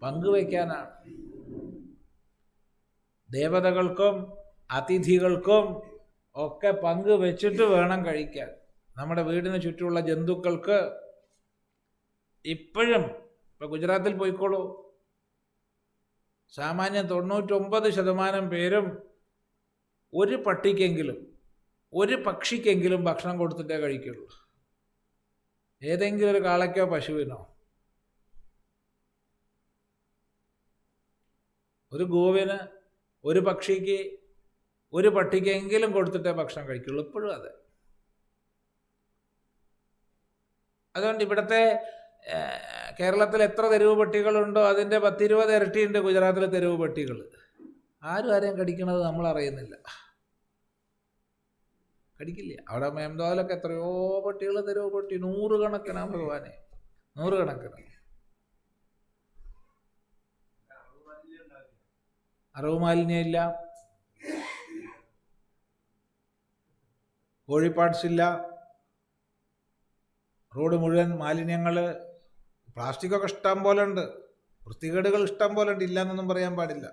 പങ്കുവയ്ക്കാനാണ്. ദേവതകൾക്കും അതിഥികൾക്കും ഒക്കെ പങ്ക് വെച്ചിട്ട് വേണം കഴിക്കാൻ. നമ്മുടെ വീടിന് ചുറ്റുമുള്ള ജന്തുക്കൾക്ക് ഇപ്പോഴും, ഇപ്പൊ ഗുജറാത്തിൽ പോയിക്കോളൂ, സാമാന്യം 99% പേരും ഒരു പട്ടിക്കെങ്കിലും ഒരു പക്ഷിക്കെങ്കിലും ഭക്ഷണം കൊടുത്തിട്ടേ കഴിക്കുള്ളൂ. ഏതെങ്കിലും ഒരു കാളയ്ക്കോ പശുവിനോ, ഒരു ഗോവിന്, ഒരു പക്ഷിക്ക്, ഒരു പട്ടിക്കെങ്കിലും കൊടുത്തിട്ടേ ഭക്ഷണം കഴിക്കുള്ളൂ. ഇപ്പോഴും അതെ. അതുകൊണ്ട് ഇവിടുത്തെ കേരളത്തിൽ എത്ര തെരുവ് പട്ടികളുണ്ടോ അതിൻ്റെ 10-20 ഇരട്ടിയുണ്ട് ഗുജറാത്തിലെ തെരുവ് പട്ടികൾ. ആരെയും കടിക്കണത് നമ്മൾ അറിയുന്നില്ല. കടിക്കില്ല. അവിടെ മേംദാലൊക്കെ എത്രയോ പട്ടികൾ, തെരുവ് പട്ടി, 100 കണക്കിനാണ് ഭഗവാനെ, 100 കണക്കിന്. അറിവ് മാലിന്യം ഇല്ല, കോഴിപ്പാട്സ് ഇല്ല, റോഡ് മുഴുവൻ മാലിന്യങ്ങൾ, പ്ലാസ്റ്റിക്കൊക്കെ ഇഷ്ടം പോലെ ഉണ്ട്, വൃത്തികേടുകൾ ഇഷ്ടം പോലെ ഉണ്ട്. ഇല്ലയെന്നൊന്നും പറയാൻ പാടില്ല.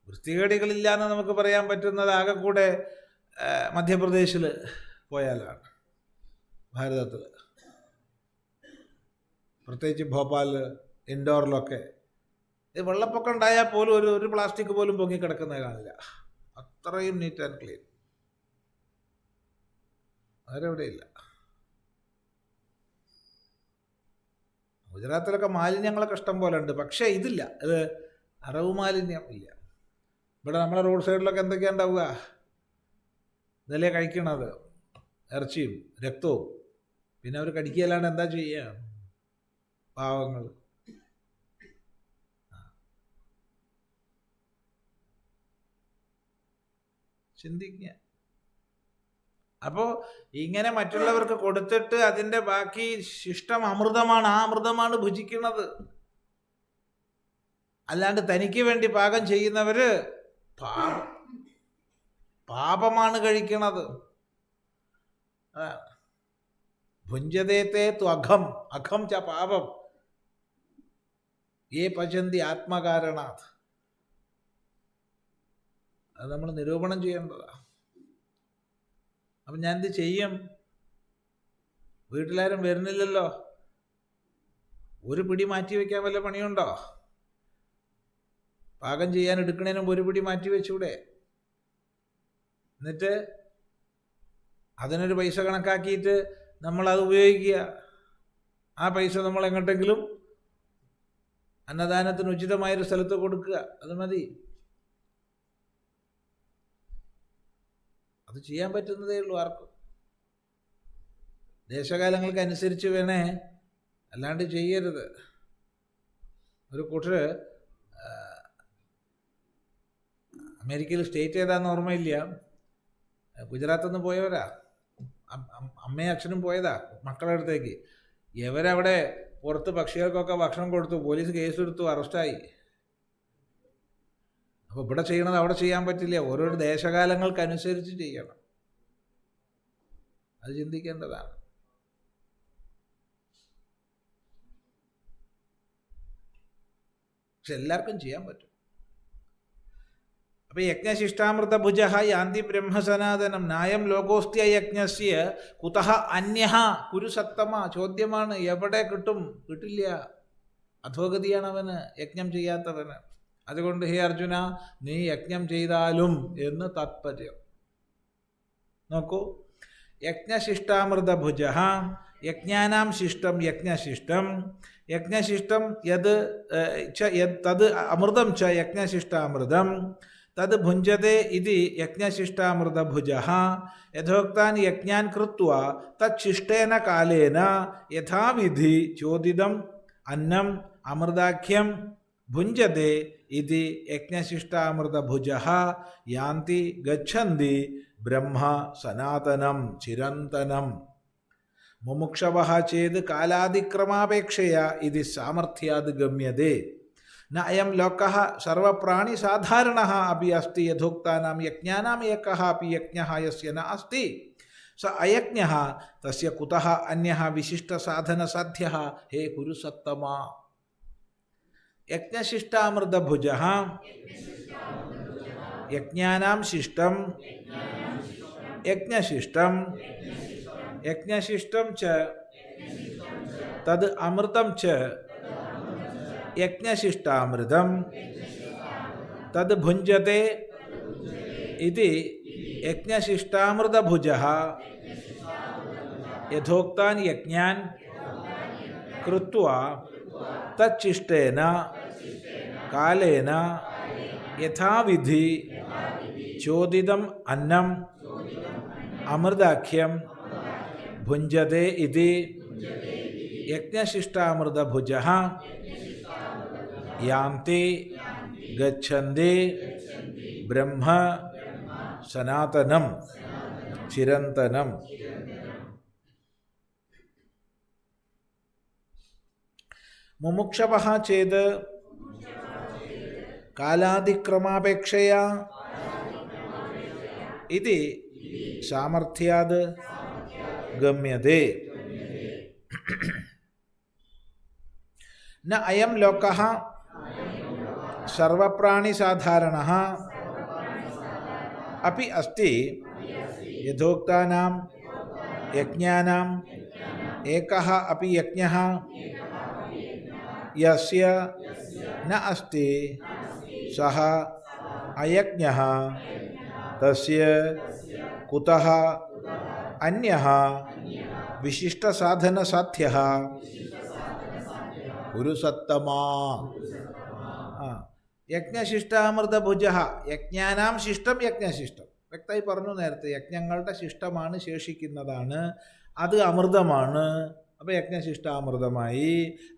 വൃത്തികേടുകളില്ല എന്ന് നമുക്ക് പറയാൻ പറ്റുന്നത് ആകെ കൂടെ മധ്യപ്രദേശിൽ പോയാലാണ്. ഭാരതത്തിൽ പ്രത്യേകിച്ച് ഭോപ്പാൽ, ഇൻഡോറിലൊക്കെ വെള്ളപ്പൊക്കം ഉണ്ടായാൽ പോലും ഒരു പ്ലാസ്റ്റിക് പോലും പൊങ്ങിക്കിടക്കുന്നത് കാണില്ല. അത്രയും നീറ്റ് ആൻഡ് ക്ലീൻ. അവരെവിടെയില്ല. ഗുജറാത്തിലൊക്കെ മാലിന്യങ്ങളൊക്കെ ഇഷ്ടം പോലെ ഉണ്ട്, പക്ഷേ ഇതില്ല. ഇത് അറിവ് മാലിന്യം ഇല്ല. ഇവിടെ നമ്മളെ റോഡ് സൈഡിലൊക്കെ എന്തൊക്കെയാണ് ഉണ്ടാവുക? ഇതല്ലേ കഴിക്കണത്, ഇറച്ചിയും രക്തവും. പിന്നെ അവർ കടിക്കുകയല്ലാണ്ട് എന്താ ചെയ്യുക? പാവങ്ങൾ. ചിന്തിക്കുക. അപ്പോൾ ഇങ്ങനെ മറ്റുള്ളവർക്ക് കൊടുത്തിട്ട് അതിൻ്റെ ബാക്കി ശിഷ്ടം അമൃതമാണ്, ആ അമൃതമാണ് ഭുജിക്കുന്നത്. അല്ലാണ്ട് തനിക്ക് വേണ്ടി പാകം ചെയ്യുന്നവര് പാപമാണ് കഴിക്കണത്. ഭുഞ്ചതേത്തെ ത്വഘം, അഘം ച പാപം, യേ പചന്തി ആത്മകാരണാത്. അത് നമ്മൾ നിരൂപണം ചെയ്യേണ്ടതാണ്. അപ്പം ഞാൻ എന്ത് ചെയ്യും? വീട്ടിലാരും വരുന്നില്ലല്ലോ, ഒരു പിടി മാറ്റി വയ്ക്കാൻ വല്ല പണിയുണ്ടോ? പാകം ചെയ്യാൻ എടുക്കണേനും ഒരു പിടി മാറ്റി വെച്ചൂടെ? എന്നിട്ട് അതിനൊരു പൈസ കണക്കാക്കിയിട്ട് നമ്മളത് ഉപയോഗിക്കുക. ആ പൈസ നമ്മൾ എങ്ങോട്ടെങ്കിലും അന്നദാനത്തിന് ഉചിതമായൊരു സ്ഥലത്ത് കൊടുക്കുക. അത് മതി. അത് ചെയ്യാൻ പറ്റുന്നതേ ഉള്ളൂ ആർക്കും. ദേശകാലങ്ങൾക്കനുസരിച്ച് വേണേ, അല്ലാണ്ട് ചെയ്യരുത്. ഒരു കൂട്ടർ അമേരിക്കയിൽ സ്റ്റേറ്റ് ഏതാന്ന് ഓർമ്മയില്ല, ഗുജറാത്തിൽ നിന്ന് പോയവരാ, അമ്മയും അച്ഛനും പോയതാ മക്കളുടെ അടുത്തേക്ക്. ഇവരവിടെ പുറത്ത് പക്ഷികൾക്കൊക്കെ ഭക്ഷണം കൊടുത്തു, പോലീസ് കേസെടുത്തു, അറസ്റ്റായി. അപ്പോൾ ഇവിടെ ചെയ്യണത് അവിടെ ചെയ്യാൻ പറ്റില്ല. ഓരോ ദേശകാലങ്ങൾക്കനുസരിച്ച് ചെയ്യണം. അത് ചിന്തിക്കേണ്ടതാണ്. പക്ഷെ എല്ലാവർക്കും ചെയ്യാൻ പറ്റും. അപ്പോൾ യജ്ഞശിഷ്ടാമൃത ഭുജ യാന്തി ബ്രഹ്മസനാതനം നായം ലോകോസ്ത്യ യജ്ഞസ്യ കുതഃ അന്യഃ കുരുസത്തമ. ചോദ്യമാണ്, എവിടെ കിട്ടും? കിട്ടില്ല. അധോഗതിയാണ് അവന്, യജ്ഞം ചെയ്യാത്തവന്. അതുകൊണ്ട് ഹേ അർജുന, നീ യജ്ഞം ചെയ്താലും എന്ന് താത്പര്യം. നോക്കൂ, യജ്ഞശിഷ്ടാമൃത ഭുജ യജ്ഞാനാം ശിഷ്ടം യജ്ഞശിഷ്ടം യജ്ഞശിഷ്ടം യത് തത് അമൃതം ച യജ്ഞശിഷ്ടാമൃതം തത് ഭുഞ്ജതേ ഇതി യജ്ഞശിഷ്ടാമൃതഭുജഃ യഥോക്താൻ യജ്ഞാൻ കൃത്വാ തച്ഛിഷ്ടേന കാലേന യഥാവിധി ചോദിതം അന്നം അമൃതാഖ്യം ഭുഞ്ജതേ ഇതി യജ്ഞശിഷ്ടാമൃതഭുജഃ യാന്തി ഗച്ഛന്തി ബ്രഹ്മ സനാതനം ചിരന്തനം. മുമുക്ഷവഃ ചേത് കാലാതിക്രമാപേക്ഷയാ ഇതി സാമർഥ്യാത് ഗമ്യതേ. ന അയം ലോകഃ സർവപ്രാണിസാധാരണഃ അപി അസ്തി യഥോക്താനാം യജ്ഞാനാം ഏകഃ അപി യജ്ഞഃ യസ്യ ന അസ്തി സ അയജ്ഞഃ തസ്യ കുതഃ അന്യഃ വിശിഷ്ടസാധനസാധ്യഃ ഹേ കുരുസത്തമാ. യജ്ഞശിഷ്ടാമൃതഭുജഃ യജ്ഞാനാം ശിഷ്ടം യജ്ഞശിഷ്ടം യജ്ഞശിഷ്ടം ച തത് അമൃതം ച യജ്ഞശിഷ്ടാമൃതം തത് ഭുഞ്ജതേ ഇതി യജ്ഞശിഷ്ടാമൃതഭുജഃ യഥോക്താൻ യജ്ഞാൻ കൃത്വാ തച്ഛിഷ്ടേന കാലേന യഥാവിധി ചോദിതം അന്നം അമൃതാഖ്യം ഭുഞ്ജതേ ഇതി യജ്ഞശിഷ്ടാമൃതഭുജഃ യാന്തി ഗച്ഛന്തി ബ്രഹ്മ സനാതനം ചിരന്തനം. മുമുക്ഷവഃ ചേത് കാലാതിക്രമാപേക്ഷയാ ഇതി സാമർഥ്യാത് ഗമ്യതേ. ന അയം ലോകഃ സർവപ്രാണിസാധാരണഃ അപി അസ്തി യഥോക്താനാം യജ്ഞാനാം ഏകഃ അപി യജ്ഞഃ യസ്യ ന അസ്തി സഹ അയജ്ഞഃ തസ്യ കുതഃ അന്യഃ വിശിഷ്ടസാധനസാധ്യഃ കുരുസത്തമാ. യജ്ഞശിഷ്ടാമൃതഭുജഃ യജ്ഞാനാം ശിഷ്ടം യജ്ഞശിഷ്ടം വ്യക്തമായി പറഞ്ഞു നേരത്തെ. യജ്ഞങ്ങളുടെ ശിഷ്ടമാണ്, ശേഷിക്കുന്നതാണ്, അത് അമൃതമാണ്. അപ്പോൾ യജ്ഞശിഷ്ടാമൃതമായി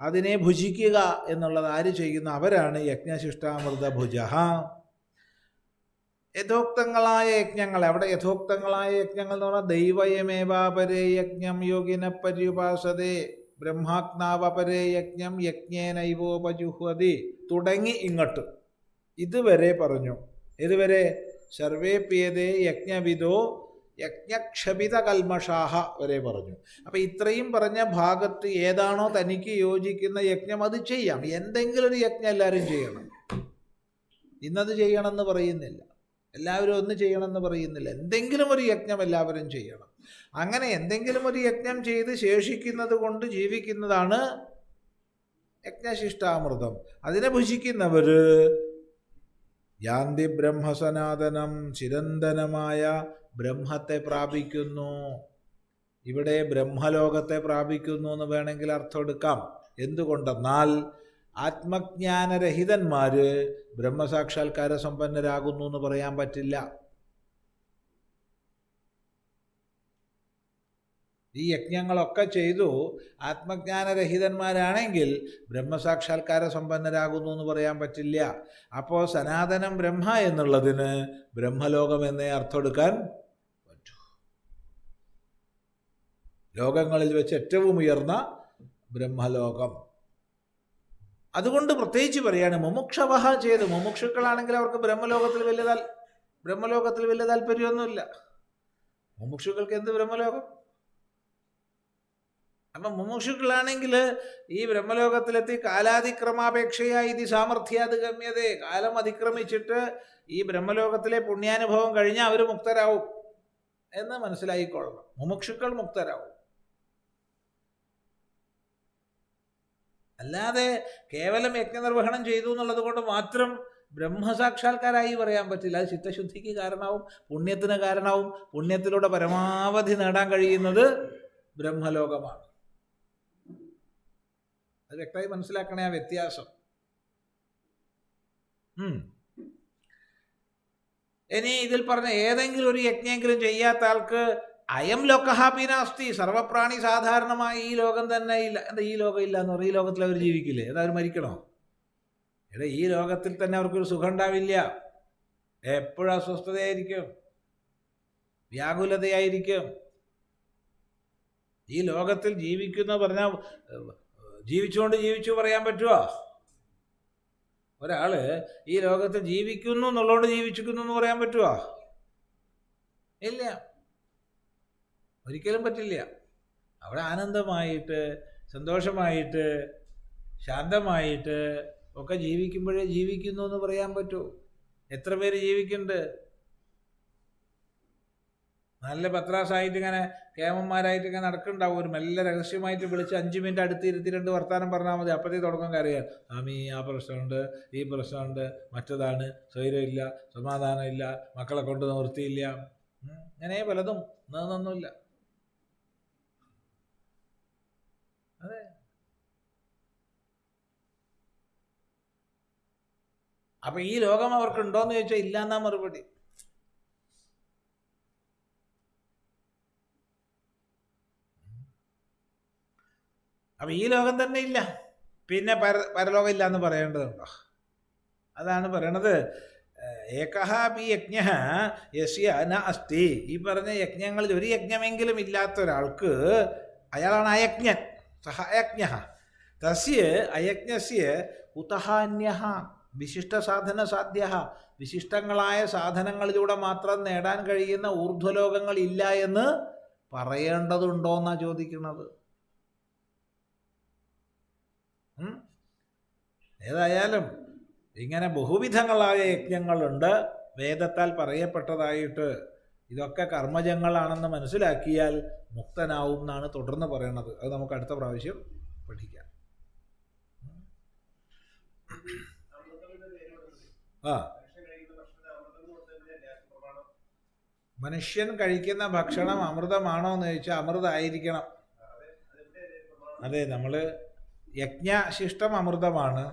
അതിനെ ഭുജിക്കുക എന്നുള്ളത് ആര് ചെയ്യുന്ന? അവരാണ് യജ്ഞശിഷ്ടാമൃതഭുജഃ. യഥോക്തങ്ങളായ യജ്ഞങ്ങൾ, അവിടെ യഥോക്തങ്ങളായ യജ്ഞങ്ങൾ എന്ന് പറഞ്ഞാൽ ദൈവയമേവാപരേ യജ്ഞം യോഗിന പര്യുപാസതേ ബ്രഹ്മാത്മാവപരേ യജ്ഞം യജ്ഞേനൈവോപജുഹ്വതി തുടങ്ങി ഇങ്ങോട്ട് ഇതുവരെ പറഞ്ഞു. ഇതുവരെ സർവേപ്യതേ യജ്ഞവിദോ യജ്ഞക്ഷപിത കൽമഷാഹ വരെ പറഞ്ഞു. അപ്പം ഇത്രയും പറഞ്ഞ ഭാഗത്ത് ഏതാണോ തനിക്ക് യോജിക്കുന്ന യജ്ഞം അത് ചെയ്യാം. എന്തെങ്കിലും ഒരു യജ്ഞം എല്ലാവരും ചെയ്യണം. ഇന്നത് ചെയ്യണമെന്ന് പറയുന്നില്ല, എല്ലാവരും ഒന്ന് ചെയ്യണമെന്ന് പറയുന്നില്ല. എന്തെങ്കിലും ഒരു യജ്ഞം എല്ലാവരും ചെയ്യണം. അങ്ങനെ എന്തെങ്കിലും ഒരു യജ്ഞം ചെയ്ത് ശേഷിക്കുന്നത് കൊണ്ട് ജീവിക്കുന്നതാണ് യജ്ഞശിഷ്ടാമൃതം. അതിനെ ഭുജിക്കുന്നവർ യാന്തി ബ്രഹ്മസനാതനം ചിരന്തനമായ ബ്രഹ്മത്തെ പ്രാപിക്കുന്നു. ഇവിടെ ബ്രഹ്മലോകത്തെ പ്രാപിക്കുന്നു എന്ന് വേണമെങ്കിൽ അർത്ഥം എടുക്കാം. എന്തുകൊണ്ടെന്നാൽ ആത്മജ്ഞാനരഹിതന്മാർ ബ്രഹ്മസാക്ഷാത്കാര സമ്പന്നരാകുന്നു എന്ന് പറയാൻ പറ്റില്ല. ഈ യജ്ഞങ്ങളൊക്കെ ചെയ്തു ആത്മജ്ഞാനരഹിതന്മാരാണെങ്കിൽ ബ്രഹ്മസാക്ഷാത്കാര സമ്പന്നരാകുന്നു എന്ന് പറയാൻ പറ്റില്ല. അപ്പോൾ സനാതനം ബ്രഹ്മ എന്നുള്ളതിന് ബ്രഹ്മലോകം എന്നേ അർത്ഥം എടുക്കാൻ പറ്റൂ. ലോകങ്ങളിൽ വെച്ച് ഏറ്റവും ഉയർന്ന ബ്രഹ്മലോകം. അതുകൊണ്ട് പ്രത്യേകിച്ച് പറയാണ് മുമുക്ഷവഹ ചെയ്ത്. മുമുക്ഷുക്കളാണെങ്കിൽ അവർക്ക് ബ്രഹ്മലോകത്തിൽ വലിയ താല്പര്യമൊന്നുമില്ല. മുമുക്ഷുക്കൾക്ക് എന്ത് ബ്രഹ്മലോകം? അപ്പം മുമുക്ഷുക്കളാണെങ്കിൽ ഈ ബ്രഹ്മലോകത്തിലെത്തി കാലാതിക്രമാപേക്ഷയായി ഇത് സാമർഥ്യാത് ഗമ്യതേ, കാലം അതിക്രമിച്ചിട്ട് ഈ ബ്രഹ്മലോകത്തിലെ പുണ്യാനുഭവം കഴിഞ്ഞാൽ അവർ മുക്തരാവും എന്ന് മനസ്സിലായിക്കൊള്ളണം. മുമുക്ഷുക്കൾ മുക്തരാവും. അല്ലാതെ കേവലം യജ്ഞനിർവഹണം ചെയ്തു എന്നുള്ളത് കൊണ്ട് മാത്രം ബ്രഹ്മസാക്ഷാത്കാരായി പറയാൻ പറ്റില്ല. അത് ചിത്തശുദ്ധിക്ക് കാരണമാവും, പുണ്യത്തിന് കാരണമാവും. പുണ്യത്തിലൂടെ പരമാവധി നേടാൻ കഴിയുന്നത് ബ്രഹ്മലോകമാണ്. അത് വ്യക്തമായി മനസ്സിലാക്കണേ ആ വ്യത്യാസം. ഇനി ഇതിൽ പറഞ്ഞ ഏതെങ്കിലും ഒരു യജ്ഞമെങ്കിലും ചെയ്യാത്ത ആൾക്ക് അയം ലോകഹാപിനാസ്തി, സർവപ്രാണി സാധാരണമായി ഈ ലോകം തന്നെ ഇല്ല. എന്താ ഈ ലോകം ഇല്ല എന്ന് പറയും? ഈ ലോകത്തിൽ അവർ ജീവിക്കില്ലേ? എന്താ അവർ മരിക്കണോ? ഈ ലോകത്തിൽ തന്നെ അവർക്കൊരു സുഖം ഉണ്ടാവില്ല. എപ്പോഴും അസ്വസ്ഥതയായിരിക്കും, വ്യാകുലതയായിരിക്കും. ഈ ലോകത്തിൽ ജീവിക്കുന്ന പറഞ്ഞാൽ ജീവിച്ചുകൊണ്ട് ജീവിച്ചു പറയാൻ പറ്റുമോ? ഒരാൾ ഈ ലോകത്തിൽ ജീവിക്കുന്നു എന്നുള്ളതുകൊണ്ട് ജീവിച്ചിരിക്കുന്നു എന്ന് പറയാൻ പറ്റുമോ? ഇല്ല, ഒരിക്കലും പറ്റില്ല. അവിടെ ആനന്ദമായിട്ട്, സന്തോഷമായിട്ട്, ശാന്തമായിട്ട് ഒക്കെ ജീവിക്കുമ്പോഴേ ജീവിക്കുന്നു എന്ന് പറയാൻ പറ്റൂ. എത്ര പേര് ജീവിക്കുന്നുണ്ട്? നല്ല പത്രാസായിട്ട് ഇങ്ങനെ കേമന്മാരായിട്ട് ഇങ്ങനെ നടക്കുന്നുണ്ടാവും. ഒരു മെല്ലെ രഹസ്യമായിട്ട് വിളിച്ച് 5 മിനിറ്റ് അടുത്തിരുത്തി 2 വർത്താനം പറഞ്ഞാൽ മതി. അപ്പോഴത്തേക്ക് തുടക്കം കറിയാൻ ആമീ ആ പ്രശ്നമുണ്ട്, ഈ പ്രശ്നമുണ്ട്, മറ്റതാണ്, സ്വൈരമില്ല, സമാധാനമില്ല, മക്കളെ കൊണ്ട് നിവൃത്തിയില്ല, അങ്ങനെ പലതും ഒന്നുമില്ല. അതെ, അപ്പൊ ഈ ലോകം അവർക്കുണ്ടോയെന്ന് ചോദിച്ചാൽ ഇല്ല എന്നാ മറുപടി. അപ്പൊ ഈ ലോകം തന്നെ ഇല്ല, പിന്നെ പരലോകം ഇല്ല എന്ന് പറയേണ്ടതുണ്ടോ? അതാണ് പറയണത്. ഏകഹാപി യജ്ഞ യസ്യ ന അസ്തി. ഈ പറഞ്ഞ യജ്ഞങ്ങളിൽ ഒരു യജ്ഞമെങ്കിലും ഇല്ലാത്ത ഒരാൾക്ക് അയാളാണ് അയജ്ഞൻ. സഹ അയജ്ഞ തസ്യ അയജ്ഞസ്യ കുതഹാന്യഃ വിശിഷ്ട സാധന സാധ്യ. വിശിഷ്ടങ്ങളായ സാധനങ്ങളിലൂടെ മാത്രം നേടാൻ കഴിയുന്ന ഊർധ്വലോകങ്ങൾ ഇല്ല എന്ന് പറയേണ്ടതുണ്ടോന്നാണ് ചോദിക്കുന്നത്. ഏതായാലും ഇങ്ങനെ ബഹുവിധങ്ങളായ യജ്ഞങ്ങളുണ്ട് വേദത്താൽ പറയപ്പെട്ടതായിട്ട്. ഇതൊക്കെ കർമ്മജങ്ങളാണെന്ന് മനസ്സിലാക്കിയാൽ മുക്തനാവും എന്നാണ് തുടർന്ന് പറയണത്. അത് നമുക്ക് അടുത്ത പ്രാവശ്യം പഠിക്കാം. മനുഷ്യൻ കഴിക്കുന്ന ഭക്ഷണം അമൃതമാണോ എന്ന് ചോദിച്ചാൽ അമൃതമായിരിക്കണം. അതെ, നമ്മൾ യജ്ഞശിഷ്ടം അമൃതമാണ്.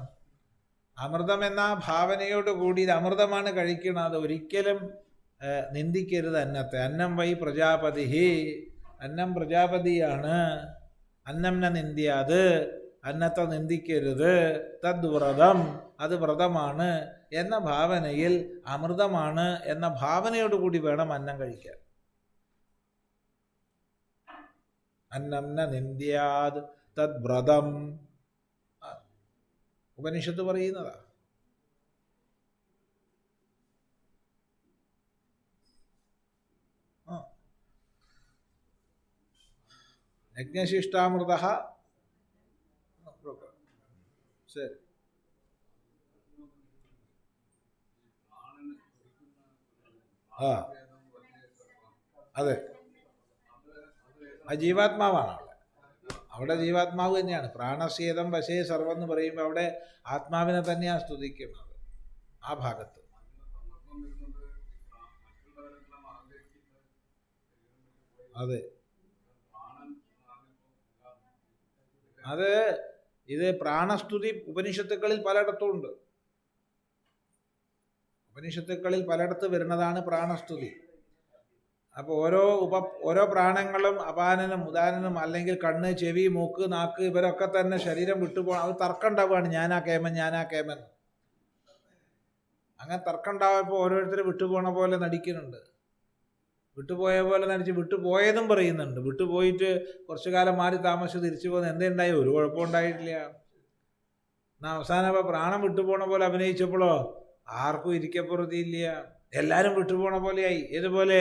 അമൃതം എന്ന ഭാവനയോടുകൂടി ഇത് അമൃതമാണ് കഴിക്കുന്നത്. ഒരിക്കലും നിന്ദിക്കരുത് അന്നത്തെ. അന്നം വൈ പ്രജാപതി, അന്നം പ്രജാപതിയാണ്. അന്നം ന നിന്ദ്യാത്, അന്നത്തെ നിന്ദിക്കരുത്. തദ്വ്രതം, അത് വ്രതമാണ് എന്ന ഭാവനയിൽ അമൃതമാണ് എന്ന ഭാവനയോടുകൂടി വേണം അന്നം കഴിക്കാൻ. അന്നം ന നിന്ദ്യാത് തദ്വ്രതം ഉപനിഷത്ത് പറയുന്നതാ. യജ്ഞശിഷ്ടാമൃത. ശരി, അതെ, ആ ജീവാത്മാവാണ് അവിടെ ജീവാത്മാവ് തന്നെയാണ്. പ്രാണസ്യേതം വശേ സർവം എന്ന് പറയുമ്പോൾ അവിടെ ആത്മാവിനെ തന്നെയാണ് സ്തുതിക്കുന്നത് ആ ഭാഗത്ത്. അതെ, അത് ഇത് പ്രാണസ്തുതി ഉപനിഷത്തുക്കളിൽ പലയിടത്തും ഉണ്ട്. ഉപനിഷത്തുക്കളിൽ പലയിടത്ത് വരുന്നതാണ് പ്രാണസ്തുതി. അപ്പോൾ ഓരോ പ്രാണങ്ങളും അപാനനും ഉദാനനും അല്ലെങ്കിൽ കണ്ണ്, ചെവി, മൂക്ക്, നാക്ക് ഇവരൊക്കെ തന്നെ ശരീരം വിട്ടുപോകണം. അത് തർക്കം ഉണ്ടാവുകയാണ്, ഞാനാ കേമൻ. അങ്ങനെ തർക്കം ഉണ്ടാവുമ്പോൾ ഓരോരുത്തർ വിട്ടുപോണ പോലെ നടിക്കുന്നുണ്ട്. വിട്ടുപോയ പോലെ നടിച്ച് വിട്ടുപോയതും പറയുന്നുണ്ട്. വിട്ടുപോയിട്ട് കുറച്ചു കാലം മാറി താമസിച്ച് തിരിച്ചു പോകുന്നത് എന്തുണ്ടായി? ഒരു കുഴപ്പമുണ്ടായിട്ടില്ല. എന്നാൽ അവസാനം പ്രാണം വിട്ടുപോണ പോലെ അഭിനയിച്ചപ്പോഴോ ആർക്കും ഇരിക്കപ്പുറത്തിയില്ല, എല്ലാവരും വിട്ടുപോണ പോലെയായി. ഏതുപോലെ?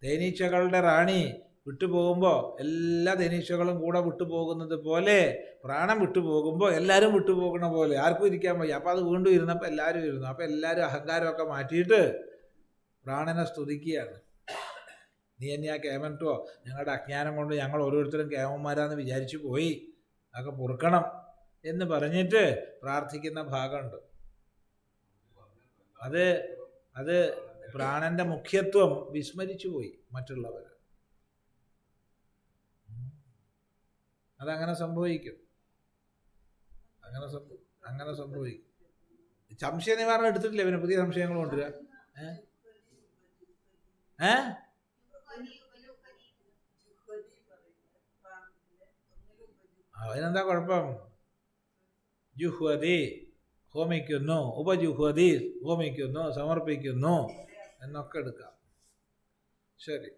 തേനീച്ചകളുടെ റാണി വിട്ടുപോകുമ്പോൾ എല്ലാ തേനീച്ചകളും കൂടെ വിട്ടുപോകുന്നത് പോലെ പ്രാണം വിട്ടുപോകുമ്പോൾ എല്ലാവരും വിട്ടുപോകണ പോലെ ആർക്കും ഇരിക്കാൻ വയ്യ. അപ്പം അത് വീണ്ടും ഇരുന്നപ്പോൾ എല്ലാവരും ഇരുന്നു. അപ്പം എല്ലാവരും അഹങ്കാരമൊക്കെ മാറ്റിയിട്ട് പ്രാണനെ സ്തുതിക്കുകയാണ്. നീ എന്നെയാ കേമൻട്ടോ, ഞങ്ങളുടെ അജ്ഞാനം കൊണ്ട് ഞങ്ങൾ ഓരോരുത്തരും കേമന്മാരാന്ന് വിചാരിച്ചു പോയി, അതൊക്കെ പൊറുക്കണം എന്ന് പറഞ്ഞിട്ട് പ്രാർത്ഥിക്കുന്ന ഭാഗമുണ്ട്. അത് പ്രാണന്റെ മുഖ്യത്വം വിസ്മരിച്ചു പോയി മറ്റുള്ളവർ. അതങ്ങനെ സംഭവിക്കും. അങ്ങനെ സംഭവിക്കും. സംശയ നിവാരണം എടുത്തിട്ടില്ല, പിന്നെ പുതിയ സംശയങ്ങൾ കൊണ്ടുവരിക. അതിനെന്താ കുഴപ്പം? ജുഹ്വതി ഹോമിക്കുന്നു, ഉപജുഹ്വതി ഹോമിക്കുന്നു, സമർപ്പിക്കുന്നു എന്നൊക്കെ എടുക്കാം. ശരി.